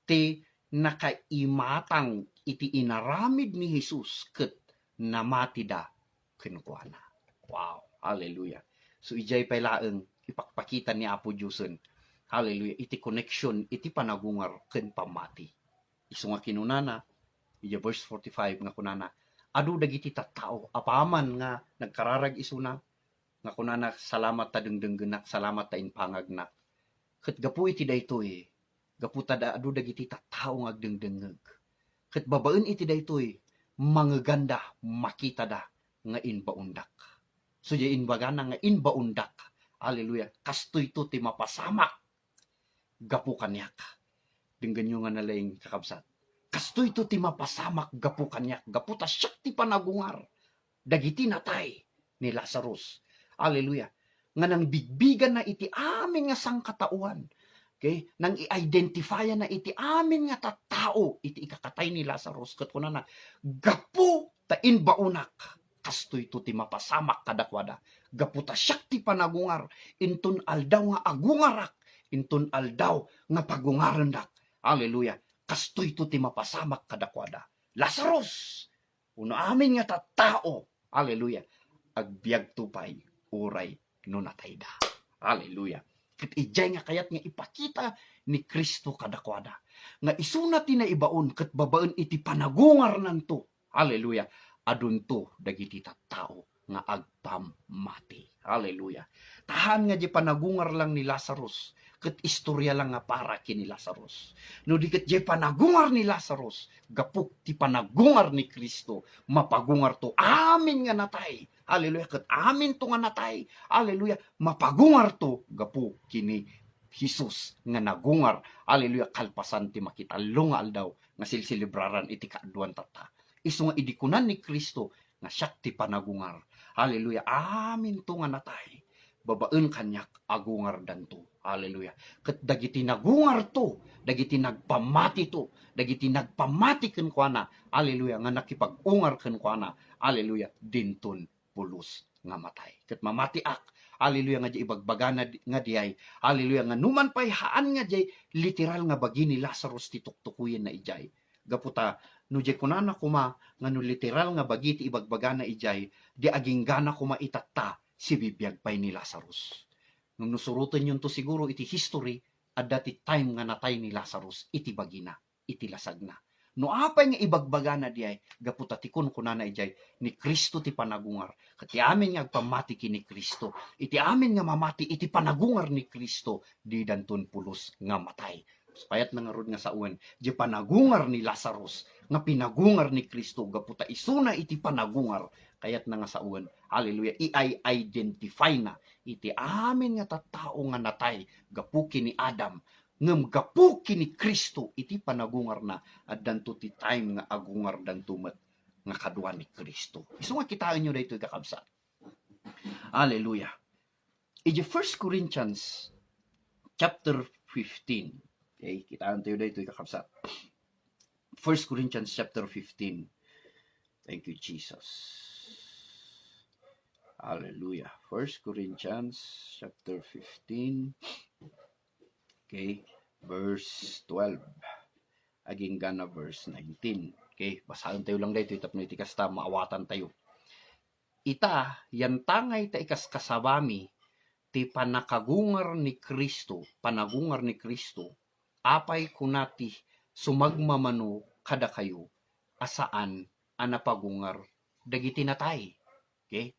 ti nakaimatang iti inaramid ni Jesus ket namati da ken kuana. Wow, hallelujah. So ijay pay laeng ipakpakita ni Apo Diyosen. Hallelujah. Iti connection, iti panagungar ken pamati. Isu nga kinunana, iti verse 45 nga kunana, adu dagiti tattao apaman nga nagkararag isuna nga kunana salamat ta dengdenggenak, salamat ta inpangagnak. Ket gapu iti daytoy, gapu ta adu dagiti tattao nga agdengdengeg. Ket babaen iti daytoy mangeganda makita da nga inbaundak. So di inbagana nga inbaundak. Hallelujah. Kastoy to ti mapasamak. Gapu kanyak. Dinggan nyo nga nalaying kakabsat. Kastoy to ti mapasamak gapu kanyak. Gapu ta siyak ti panagungar. Dagiti natay ni Lazarus. Hallelujah. Nga nang bigbigan na iti amin nga sangkatauan. Okay? Nang i-identify na iti amin nga tattao. Iti ikakatay ni Lazarus. Kat kuna na, gapu ta inbaunak. Kastoy to ti mapasamak kadakwada. Gaputa siyak ti panagungar. Intun aldaw nga agungarak. Intun aldaw nga pagungarandak. Hallelujah. Kastoy to ti mapasamak kadakwada. Lazarus! Uno amin nga tattao. Hallelujah. Agbiag tupay. Uray no natayda. Hallelujah. Ket ijay nga kayat nga ipakita ni Kristo kadakwada. Nga isuna ti na ibaon ket babaen iti panagungar nanto. Hallelujah. Adunto dagiti tattao nga agpamati. Hallelujah. Tahan nga di panagungar lang ni Lazarus ket istorya lang nga para kini Lazarus. No di ket jay panagungar ni Lazarus, gapuk ti panagungar ni Kristo, mapagungar to amin nga natay. Hallelujah, ket amin to nga natay. Hallelujah, mapagungar to gapu kini Jesus nga nagungar. Hallelujah, kalpasan ti makitalo nga aldaw nga silsilibraran iti kaaduan tata. Isu nga idikunan ni Kristo nga siyak ti panagungar. Hallelujah, amin to nga natay. Babaen kanyak agungar danto. Hallelujah. Ket dagiti nagungar to, dagiti nagpamati to, dagiti nagpamati ken kuana. Hallelujah, nga nakipag-ungar ken kuana. Hallelujah, dinton pulos nga matay. Ket mamatiak. Hallelujah, nga di ibagbagana nga diay. Hallelujah, nga numan pay haan nga diay literal nga bagi ni Lazarus ti tuktukuyen na ijay. Gaputa no jay kunana kuma nga no literal nga bagi ti ibagbagana ijay, di aging gana kuma itatta si bibiyag pay ni Lazarus. Nung nusurutan yun to siguro iti history, at dati time nga natay ni Lazarus, iti bagina, iti lasag na. No apay nga ibagbaga na diay, gaputa ti kun kunana ijay, ni Kristo ti panagungar. Kati amin nga agpamati kini Kristo, iti amin nga mamati, iti panagungar ni Kristo, di danton pulos nga matay. Payat na nga rod nga sauen, di panagungar ni Lazarus, nga pinagungar ni Kristo, gaputa isuna iti panagungar, kayat na nga sauen, hallelujah, i-identify na, iti amin nga tattao nga natay, gapuki ni Adam, ngem gapuki ni Kristo, iti panagungar na, at danto ti time nga agungar danto met, nga kadwa ni Kristo. Isu nga kitaan nyo dito kakabsat. Hallelujah. Iti 1 Corinthians chapter 15. Okay, kitaan tayo dito kakabsat. 1 Corinthians chapter 15. Thank you, Jesus. Hallelujah. 1 Corinthians chapter 15. Okay, verse 12. Aging gana verse 19. Okay, basahan tayo lang dito. Itap na itikas ta, maawatan tayo. Ita, yan tangay ta ikas kasabami, ti panakagungar ni Kristo, panagungar ni Kristo, apay kunati sumagmamano kada kayo, asaan anapagungar dagiti natay. Okay?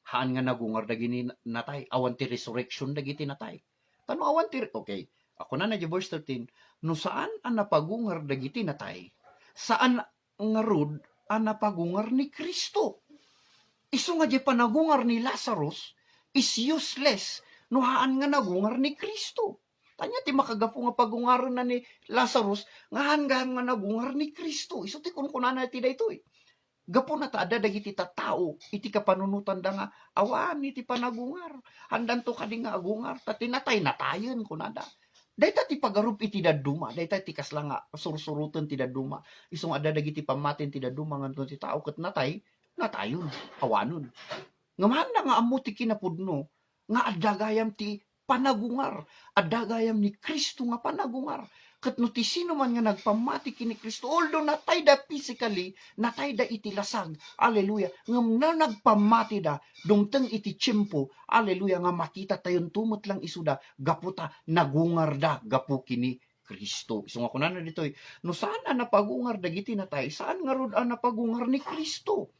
Haan nga nagungar dagiti natay. Awan ti resurrection dagiti natay. Tano awan ti, okay. Ako na di verse 13, no saan anapagungar dagiti natay? Saan nga rod anapagungar ni Kristo? Isu nga di panagungar ni Lazarus is useless no haan nga nagungar ni Kristo. Tanya ti makagapo nga pagungaron na ni Lazarus nga hanggang nga nagungar ni Kristo. Isu ti kunkunana ti daytoy. Gapo na taada dagiti tattao iti kapanunutan da nga awan iti panagungar. Handan to kadi nga agungar tatinatay natayen kunada. Dayta ti pagarup iti daduma, dayta ti kasla nga sursurutan ti daduma. Isu nga ada dagiti pamaten ti daduma nganton ti tao ket natay natayon awanon. Ngamanda nga ammo ti kinapudno nga adagayam ti panagungar, adagayam ni Kristo nga panagungar. Ket no ti sino man nga nagpamati kini Kristo, although natay da physically, natay da iti lasag, hallelujah, ngem na nagpamati da, dumteng iti tiyempo, hallelujah, nga makita tayon tumot lang isuda, gaputa nagungar da, gapu kini Kristo. Isu nga kunana ditoy, no saan napagungar dagiti natay, saan nga rod napagungar ni Kristo?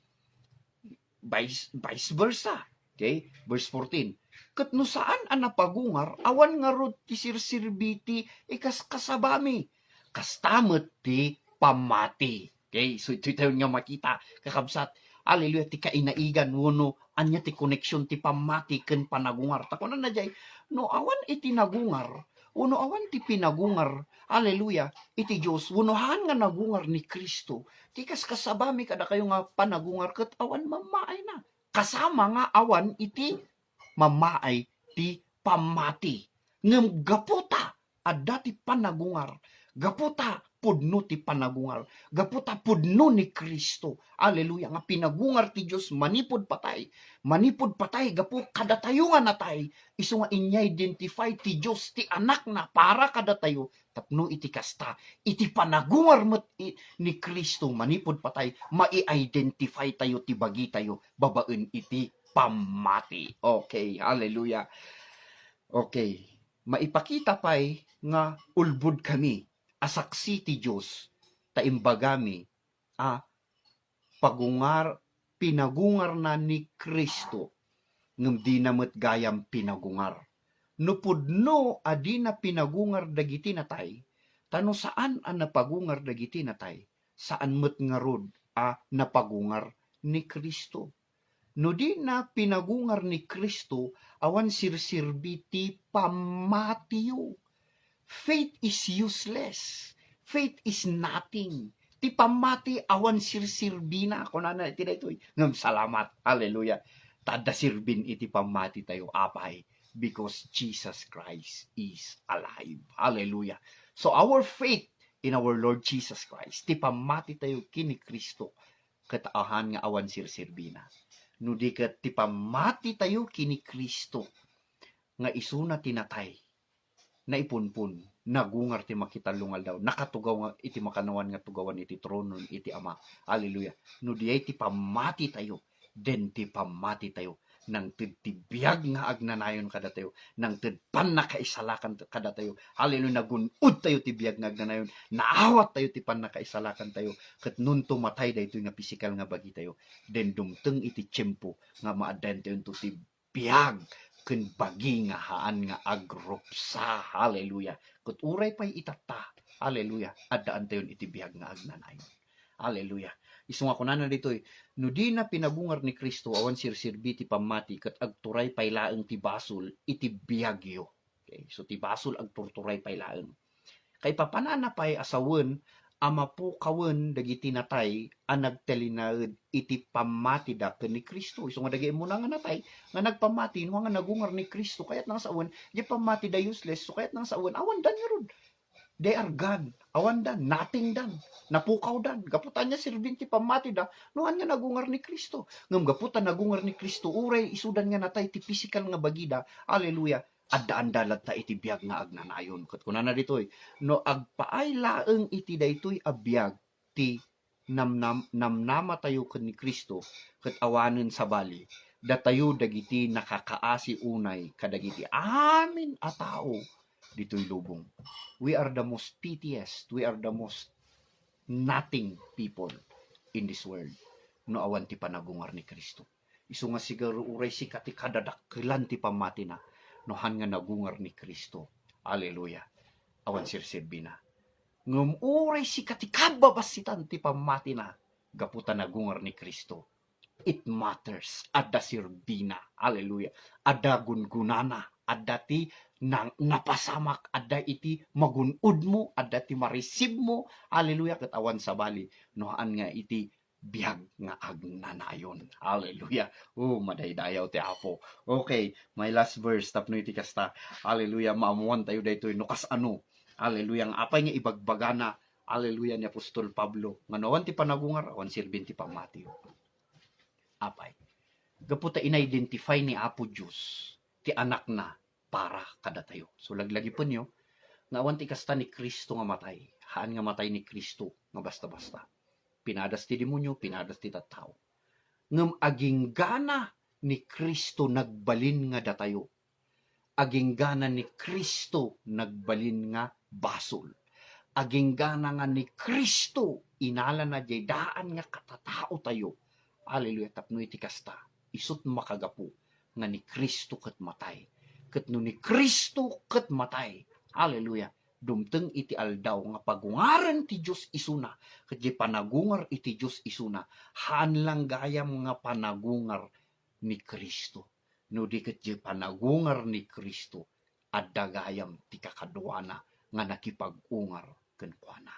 Vice versa. Okay? Verse 14. Ket no saan napagungar, awan nga rod ti sirsirbiti ikas kasabami. Kastamet ti pamati. Okay? So ito tayo nga makita, kakabsat. Hallelujah, ti kainaigan, wono, anya ti koneksyon ti pamati ken panagungar. Takunan na jay, no awan iti nagungar, uno awan ti pinagungar, hallelujah, iti Diyos, unohan nga nagungar ni Kristo, ti kas kasabami kada kayo nga panagungar, ket awan mamaay na. Kasama nga awan iti mamaay ti pamati. Ngem gaputa, adda ti panagungar, gaputa pudno ti panagungar, gaputa pudno ni Kristo. Hallelujah, nga pinagungar ti Diyos manipod patay, gapu kada tayo nga natay, isu nga inya-identify ti Diyos ti anak na para kada tayo, tapno iti kasta, iti panagungar met ni Kristo manipod patay, mai-identify tayo ti bagi tayo, babaen iti pamati. Okay, hallelujah. Okay, maipakita pa'y nga ulbud kami, asaksi ti Diyos, taimbagami, pinagungar na ni Kristo, ngem di namet gayam pinagungar. Nupudno adi na pinagungar dagiti natay, tano saan ang napagungar dagiti natay, saan met ngarud napagungar ni Kristo. No di na pinagungar ni Kristo, awan sirsirbi ti pamatiyo. Faith is useless. Faith is nothing. Ti pamati awan sirsirbi na. Kung na iti na ito, ngam salamat. Hallelujah. Tada sirbin iti pamati tayo, apay. Because Jesus Christ is alive. Hallelujah. So our faith in our Lord Jesus Christ, ti pamati tayo kini Kristo, kataahan nga awan sirsirbi na. No di ket ti pamati tayo kini Kristo nga isuna tinatay na ipunpun nagungar ti makitalungal daw nakatugaw nga iti makanawan nga tugawan iti trono iti Ama. Hallelujah. No di ti pamati tayo den ti pamati tayo nang tibiyag nga agnanayon kada tayo, nang pan nakaisalakan kada tayo. Hallelujah, nagunud tayo tibiyag nga agnanayon, naawat tayo ti pan nakaisalakan tayo, ket nun tumatay daytoy nga pisikal nga bagi tayo. Den dumteng iti tiyempo nga maaden tayo to tibiyag ken bagi nga haan nga agrupsa. Hallelujah. Ket uray pay itata. Hallelujah. Addaan tayo iti biyag nga agnanayon. Hallelujah. Isu nga kunanan dito no di na pinagungar ni Kristo awan sirsirbi ti pamati ket agturay paylaeng ti basol iti biyagyo. Okay, so ti basol agturturay paylaeng. Kay papanana pay asawen amapukawen dagiti natay a nagtalinaed iti pamati da ken ni Kristo. Isu nga dagiti mo nga natay nga nagpamati no nga nagungar ni Kristo kayat nang sawen di pamati da useless so kayat nang sawen awan dan rod. They are gone. Awan dan, nothing dan. Napukaw dan. Gaputan niya sirbin ti pamati da. Nuhan nga nagungar ni Kristo. Ngam gaputan nagungar ni Kristo. Uray isudan nga natay ti physical nga bagida. Hallelujah. Addaan dalat ta iti biyag nga agnanayon. Kat kuna na ditoy. No agpaay laeng iti daytoy abiyag ti namnama tayo ken ni Kristo ket awanen sa bali. Datayo dagiti nakakaasi unay kadagiti amin a tao ditoy lubong. We are the most pitiest, we are the most nothing people in this world. No awan ti panagungar ni Kristo. Isu nga siguro uray si kati kadadakilan ti pamati na. Nohan nga nagungar ni Kristo. Hallelujah. Awan sirsirbi na. Ngum uray si kati kababasitan ti pamati na. Gaputan nagungar ni Kristo. It matters. Adda sirbina. Hallelujah. Adda gungunana. Adda ti napasamak. Adda iti magunud mo. Adda ti maresib mo. Hallelujah. Katawan sa bali. Nohaan nga iti biyag nga agnanayon. Hallelujah. Madaydayaw ti Apo. Okay. My last verse. Tapno iti kasta. Hallelujah. Maamuan tayo dayto. Nukas ano. Hallelujah. Ang apay nga ibagbagana. Hallelujah ni Apostol Pablo. Nga nawan ti panagungar. Awan sirbin ti pamati. Apay. Gaputa in-identify ni Apo Diyos ti anak na para kada tayo. So laglagi po niyo, nga awan ti kasta ni Kristo nga matay. Haan nga matay ni Kristo nga basta-basta. Pinadas ti demonyo, pinadas ti tattao. Ngem aging gana ni Kristo nagbalin nga datayo. Aging gana ni Kristo nagbalin nga basol. Aging gana nga ni Kristo inala na jay daan nga katatao tayo. Hallelujah. Tapno iti kasta. Isut makagapu nga ni Kristo ket matay. Ket no ni Kristo ket matay. Hallelujah. Dumteng iti aldaw nga pagungaran ti Dios isuna. Ket di panagungar iti Dios isuna. Haan lang gayam nga panagungar ni Kristo. No di ket di panagungar ni Kristo. Adda gayam ti kakaduana nga nakipagungar ken kuana.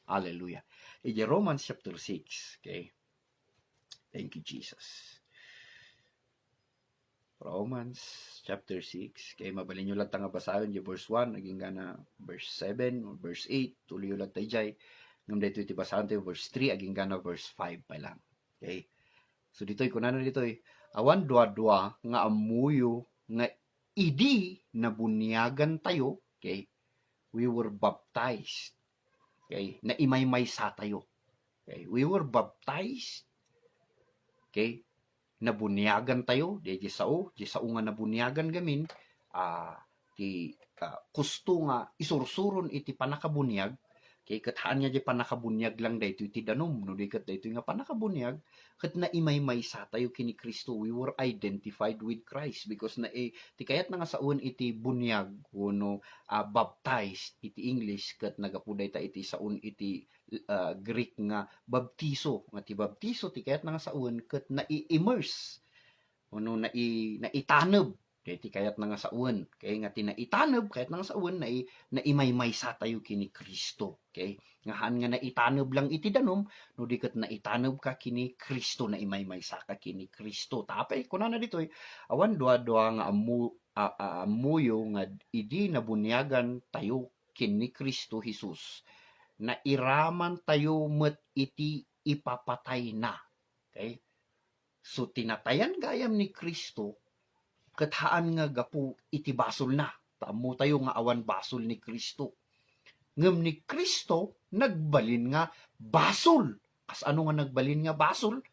Hallelujah. Iti Romans chapter 6. Okay. Thank you, Jesus. Romans chapter 6. Kaya mabalin nyo lang nga basahin yung verse 1, naging gana verse 7, verse 8, tuloy lang tayo dyan. Ngam dito iti basahin tayo verse 3, aging gana verse 5 pa lang. Okay? So dito, kunanan dito, awan dua-dua nga amuyo nga idi na bunyagan tayo, okay? We were baptized. Okay? Na imay-may sa tayo. Okay? We were baptized. Okay? Nabunyagan tayo, di sao nga nabunyagan gamin, kusto nga isursuron iti panakabunyag, Kay kathaan nga di panakabunyag lang daytoy ti danom no di ket daytoy nga panakabunyag ket naimay-maysa tayo kini Kristo. We were identified with Christ because ti kayat na nga saon iti bunyag wenno baptized iti English ket nagapuday ta iti saon iti Greek nga baptiso nga ti baptiso ti kayat na nga saon ket nai-immerse wenno naitaneb ti kayat na nga saon kay nga tinaitaneb kayat na nga saon naimaymaysa tayo kini Kristo. Okay? Ngahan nga naitaneb lang iti danom no di ket naitaneb ka kini Kristo na imaymaysa ka kini Kristo. Tapay kunana ditoy awan duwa nga amuyo nga idi nabunyagan tayo kini Kristo Jesus na iraman tayo met iti ipapatay na. Okay? So tinatayan gayam ni Kristo kathaan nga gapu iti basol na. Taamo tayo nga awan basol ni Kristo. Ngem ni Kristo nagbalin nga basol. Kas ano nga nagbalin nga basol?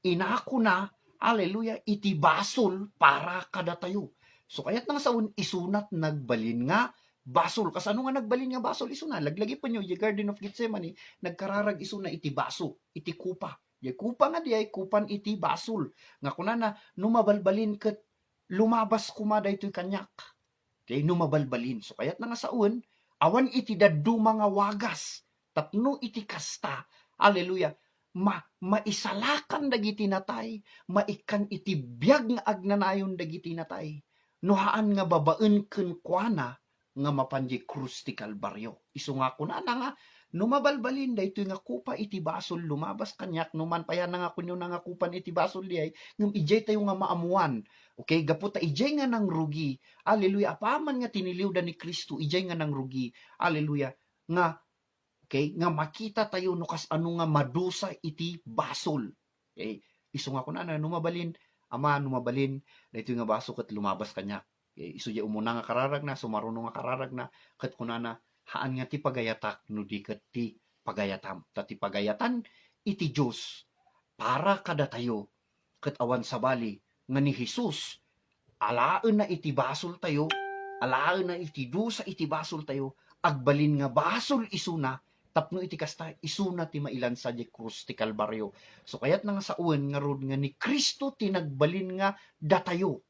Inako na, haleluya, iti basol para kada tayo. So kayat nang saon isunat nagbalin nga basol. Kas ano nga nagbalin nga basol isuna? Laglagi pa nyo, yung Garden of Gethsemane, nagkararag isuna iti baso, iti kupa. Yung kupa nga di ay kupan iti basol. Nga kunana, numabalbalin ket lumabas kuma daytoy kanyak. Kay numabalbalin. So kayat na nga saon, awan iti daddu mga wagas. Tapno iti kasta. Haleluya. Maisalakan dagiti natay. Maikan iti biyag nga agnanayon dagiti natay. Nuhaan nga babaen ken kuana nga mapanji krus ti Kalbaryo. Isu nga kunana nga numabalbalin daytoy nga kupa iti basol lumabas kanyak numan payan na nga kunyo na nga kupan iti basol diay ngem ijay tayo nga maamuan. Okay, gaputa ijay nga nang rugi. Haleluya. Apaman nga tiniliw da ni Kristo, ijay nga nang rugi. Haleluya. Nga okay, nga makita tayo no kas ano nga madusa iti basol. Okay, isu nga kunana numabalin, ama numabalin daytoy nga baso ket lumabas kanya. Okay, isu ja umuna nga kararag na, sumaruno nga kararag na ket kunana haan nga ti pagayatak no di ket ti pagayatam. Ta ti pagayatan iti Dios para kada tayo ket awan sabali nga ni Jesus alaen na iti basol tayo, alaen na iti dusa iti basol tayo, agbalin nga basol isuna, tapno iti kasta isuna ti mailansa di krus ti Kalbaryo. So kayat nga sauen nga rod nga ni Kristo tinagbalin nga datayo.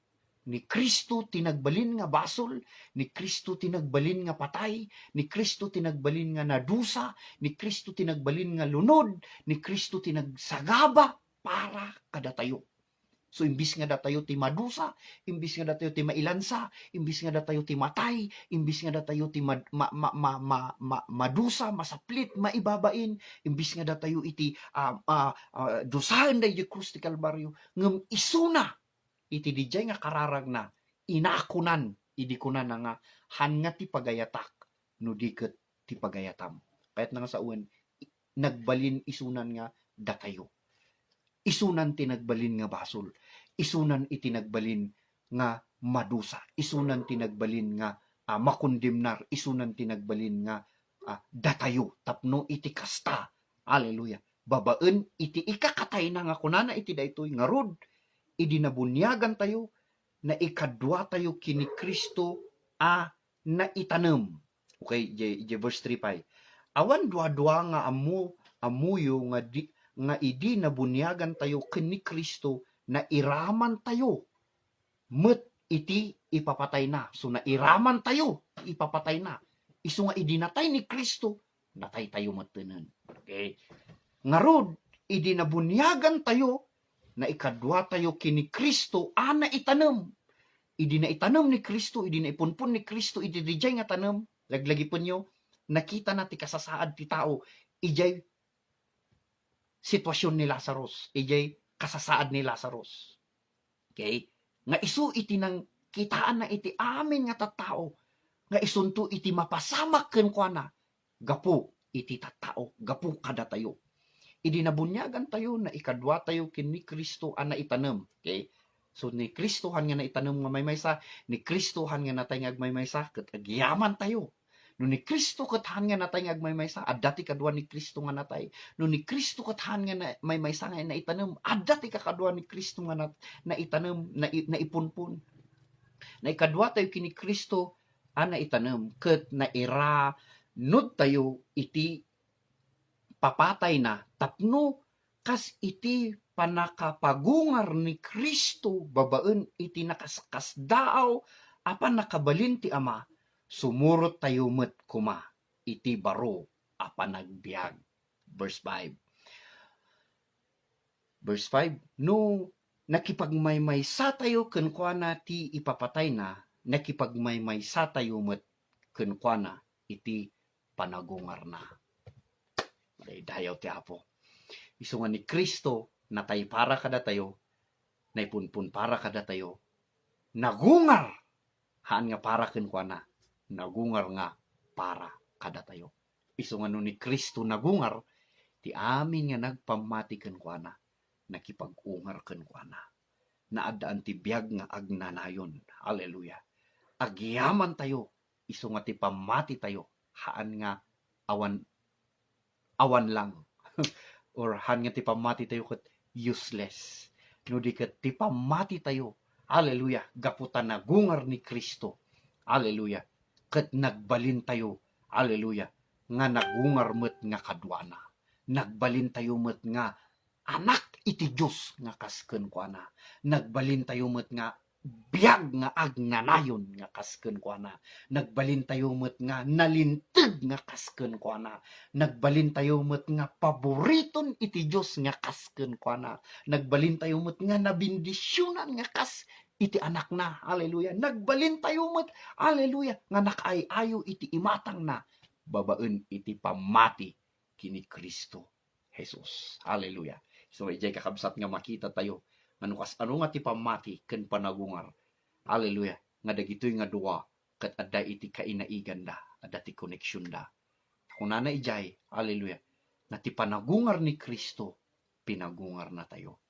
Ni Kristo tinagbalin nga basol, ni Kristo tinagbalin nga patay, ni Kristo tinagbalin nga nadusa, ni Kristo tinagbalin nga lunod, ni Kristo tinagsagaba para kada tayo. So imbis nga datayo ti madusa, imbis nga datayo ti mailansa, imbis nga datayo ti matay, imbis nga datayo ti madusa, masaplit, maibabain, imbis nga datayo iti dusahan da iti krus ti Kalbaryo, ngem isuna iti dijay nga kararag na inakunan idi kunan nga han nga ti pagayatak no diket ti pagayatam. Kayat nga sauen nagbalin isunan nga datayo. Isunan tinagbalin nga basol. Isunan itinagbalin nga madusa. Isunan tinagbalin nga makundimnar. Isunan tinagbalin nga datayo. Tapno iti kasta. Haleluya. Babaen iti ikakatay na nga kunana iti daytoy nga rod. Idi nabunyagan tayo na ikadwa tayo kini Kristo na itanem. Okay, verse 3 pa. Awan dua-dua nga amuyo nga idi nabunyagan tayo kini Kristo na iraman tayo met iti ipapatay na. So na iraman tayo ipapatay na. Isu nga idi natay ni Kristo natay tayo matenen. Okay. Ngarod idi nabunyagan tayo na ikadwa tayo kini Kristo na itanem. Idi na itanem ni Kristo, idi na ipunpun ni Kristo, idi dijay nga tanem, laglagi po nyo, nakita na ti kasasaad ti tao, ijay sitwasyon ni Lazarus, ijay kasasaad ni Lazarus. Okay? Nga isu iti nang kitaan na iti amin nga tattao, nga isunto iti mapasamak ken kuana, gapu iti tattao, gapu kada tayo. Idi nabunyagan tayo na ikadwa tayo kini Kristo na itanem. Okay? So ni Kristohan nga naitanem nga maymaysa, ni Kristohan nga natay nga agmaymaysa ket agyaman tayo. No ni Kristo kathan nga natay nga agmaymaysa, adda ti kadwa ni Kristo nga natay. No ni Kristo kathan nga maymaysa nga naitanem, adda ti kakadwa ni Kristo nga naitanem, na ipunpun. Na ikadwa tayo kini Kristo na itanem ket naira Nod tayo iti papatay na tapno kas iti panakapagungar ni Kristo babaen iti nakaskasdaaw apan nakabalin ti Ama, sumurot tayo met kuma iti baro apan nagbiag. Verse 5. Verse 5, no nakipagmaymaysa tayo kenkwana ti ipapatay na, nakipagmaymaysa tayo met kenkwana iti panagungar na. Dayaw ti Apo. Isu nga ni Kristo natay para kada tayo, naipunpun para kada tayo, nagungar haan nga para kenkwana, nagungar nga para kada tayo. Isu nga no ni Kristo nagungar, ti amin nga nagpamati kenkwana, nakipag-ungar kenkwana. Naadaan ti biag nga agnanayon. Hallelujah. Agyaman tayo, isu nga ti pamati tayo, haan nga awan lang. Or haan nga ti pamati tayo ket useless. No di ket ti pamati tayo, hallelujah, gaputan nagungar ni Kristo. Hallelujah. Ket nagbalin tayo, hallelujah, nga nagungar met nga kadwana. Nagbalin tayo met nga anak iti Dios nga kasken kuana. Nagbalin tayo met nga biag nga agnanayon nga kasken kuana. Nagbalin tayo met nga nalinteg nga kasken kuana. Nagbalin tayo met nga paboriton iti Dios nga kasken kuana. Nagbalin tayo met nga nabindisyonan nga kas iti anak na. Hallelujah. Nagbalin tayo met, hallelujah, nga nakaayayo iti imatang na, babaen iti pamati kini Kristo Jesus. Hallelujah. So ijay kakabsat nga makita tayo ano nga ti pamati ken panagungar. Hallelujah. Nga dagitoy nga duwa ket adda iti kainaigan da, adda ti connection da. Kunana ijay, hallelujah, nga ti panagungar ni Kristo pinagungar na tayo.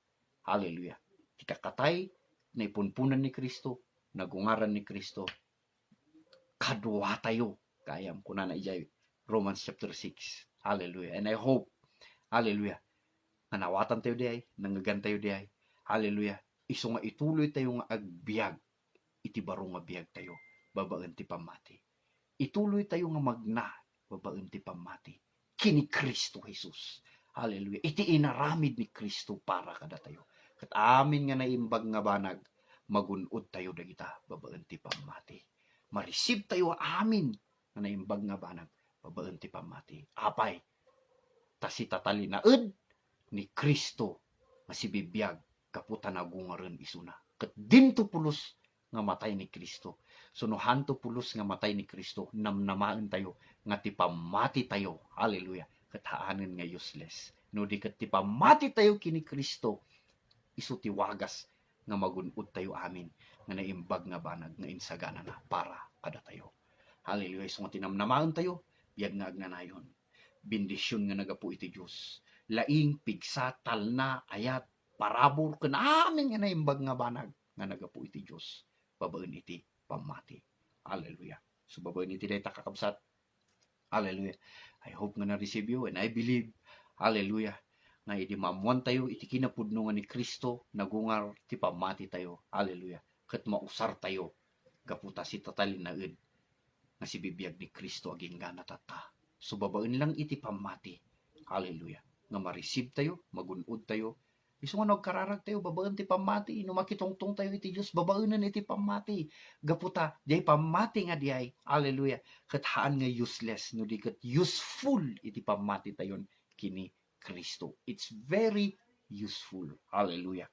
Hallelujah. Ti kakatay na ipunpunan ni Kristo, nagungaran ni Kristo, kadwa tayo. Kayam kunana ijay Romans chapter 6. Hallelujah. And I hope, hallelujah, nanawatan tayo diay, nangagan tayo diay. Hallelujah. Isu nga ituloy tayo nga agbiag, iti baro nga biag tayo, babaen ti pamati. Ituloy tayo nga magna, babaen ti pamati kini Kristo Jesus. Hallelujah. Iti inaramid ni Kristo para kada tayo. Kat amin nga naimbag nga banag, magunod tayo dagita, babaen ti pamati. Mareceive tayo amin nga naimbag nga banag, babaen ti pamati. Apay, tasi tatalinaed ni Kristo nga si bibiyag kaputan nagungaren isuna. Ket dinto pulos nga matay ni Kristo. Sunuhan to pulos nga matay ni Kristo, namnamaan tayo nga ti pamati tayo. Hallelujah. Ket haanen nga useless. No di ket ti pamati tayo kini Kristo, isu ti wagas nga magunod tayo amin nga naimbag nga banag nga insagana na para kada tayo. Hallelujah. Isu nga tinamnamaan tayo, biyag nga agnanayon. Bendisyon nga nagapu iti Dios. Laing pigsa talna ayat parabor ken amin nga naimbag nga banag nga nagapu iti Dios, babaen iti pamati. Hallelujah. So babaen iti dayta kakabsat. Hallelujah. I hope nga na-receive you and I believe, hallelujah, nga iti mamuan tayo iti kinapudno nga ni Kristo, nagungar ti pamati tayo. Hallelujah. Ket mausar tayo gaputa si tatalinaed nga si bibiyag ni Kristo aging gana tata. So babaen lang iti pamati. Hallelujah. Nga ma-receive tayo, magunod tayo. Isu nga nagkararag tayo, babaen ti pamati. No makitungtong tayo iti Dios, babaenan iti pamati. Gaputa, diay pamati nga diay. Hallelujah. Ket haan nga useless, no di ket useful iti pamati tayon kini Kristo. It's very useful. Hallelujah.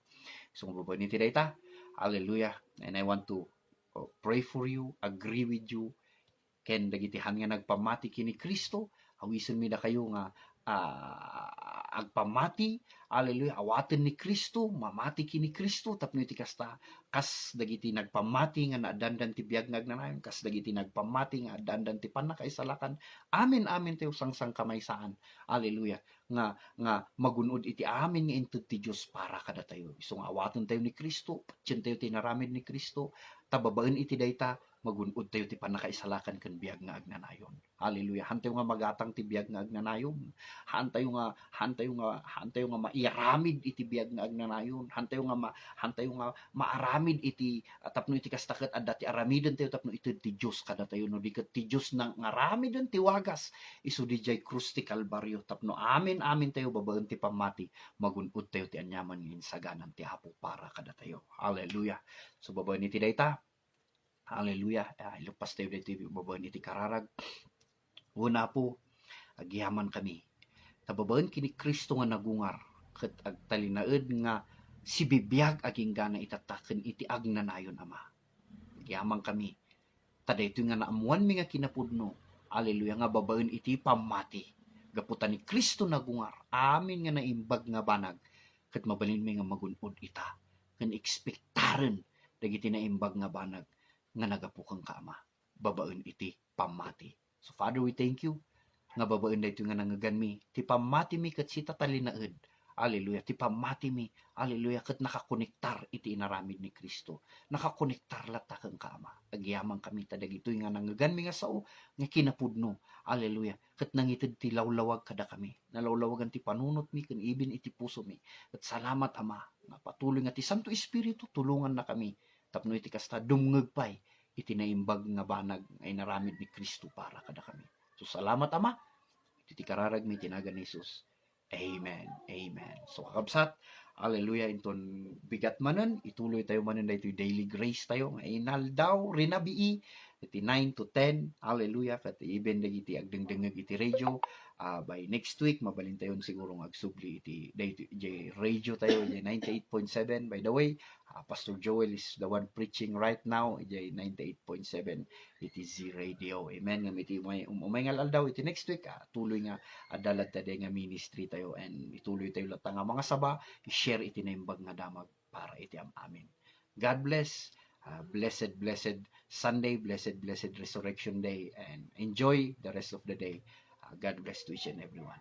So babaen iti dayta. Hallelujah. And I want to pray for you, agree with you. Ken dagitihan nga nagpamati kini Kristo, awisen mi da kayo nga agpamati, hallelujah, awaten ni Kristo, mamati kini Kristo, tapno iti kasta, kas dagiti nagpamati nga naadandan ti biag nagnanayon, kas dagiti nagpamati nga adandan ti panakaisalakan, amin tayo sangsang kamaysaan, hallelujah, nga magunod iti amin nga inted ti Dios para kada tayo. Isu nga awaten tayo ni Kristo, patyen tayo tinaramid ni Kristo, tababaen iti dayta, magunod tayo ti panakaisalakan ken biag nga agnanayon. Hallelujah. Hantayo nga magatang ti biag nga agnanayon. Hantayo nga maiaramid iti biag nga agnanayon. Hantayo nga maaramid iti tapno iti kastaket adda ti aramiden tayo tapno iti ti Dios kada tayo no diket ti Dios nang ngaramiden ti wagas isu dijay krus ti Kalbaryo tapno amin tayo babaen ti pamati magunod tayo ti anyaman ngin saganan ti Apo para kada tayo. Hallelujah. So babaen iti dayta. Hallelujah. Ilupas tayo dito babaen iti kararag. Una po, agyaman kami. Tababaen kini Kristo nga nagungar. Ket agtalinaed nga si bibiyag aging gana itataken iti agnanayon Ama. Agyaman kami. Tada ito nga naamuan mi nga kinapudno. Hallelujah nga babaen iti pamati. Gaputan ni Kristo nagungar. Amin nga naimbag nga banag. Ket mabalin mi nga magunod ita. Ken ekspektaren dagiti naimbag nga banag nga nagapukang ka Ama. Babaen iti pamati. So Father, we thank you nga babaen dayto nga nangagan mi ti pamati mi ket sita talinaed. Hallelujah. Ti pamati mi. Hallelujah. Ket nakakonektar iti inaramid ni Kristo. Nakakonektar lata kang ka Ama. Agyaman kami ta dagitoy nga nangagan mi nga sao nga kinapudno. Hallelujah. Ket nangited ti lawlawag kada kami. Nalawlawagan ti panunot mi ken ibin iti puso mi. Ket salamat Ama nga patuloy nga ti Santo Espiritu tulungan na kami tapno iti kasta dumngeg pay iti naimbag nga banag ay naramid ni Kristo para kada kami. So salamat Ama. Iti kararag mi tinagan ni Jesus. Amen. Amen. So kakabsat, hallelujah, inton bigat manen, ituloy tayo manen daytoy daily grace tayo nga inaldaw rinabii iti 9 to 10. Hallelujah. Kat even dagiti agdengdengeg iti radio. By next week mabalin tayo siguro ng agsubli iti radio tayo iti 98.7. By the way, Pastor Joel is the one preaching right now iti 98.7 iti Z Radio. Amen. Nga iti umay nga aldaw iti next week tuloy nga adalad tayo nga ministry tayo and ituloy tayo lahat nga mga saba i-share iti naimbag nga damag para iti amin. God bless. Blessed Sunday, blessed Resurrection Day, and enjoy the rest of the day. God bless to each and everyone.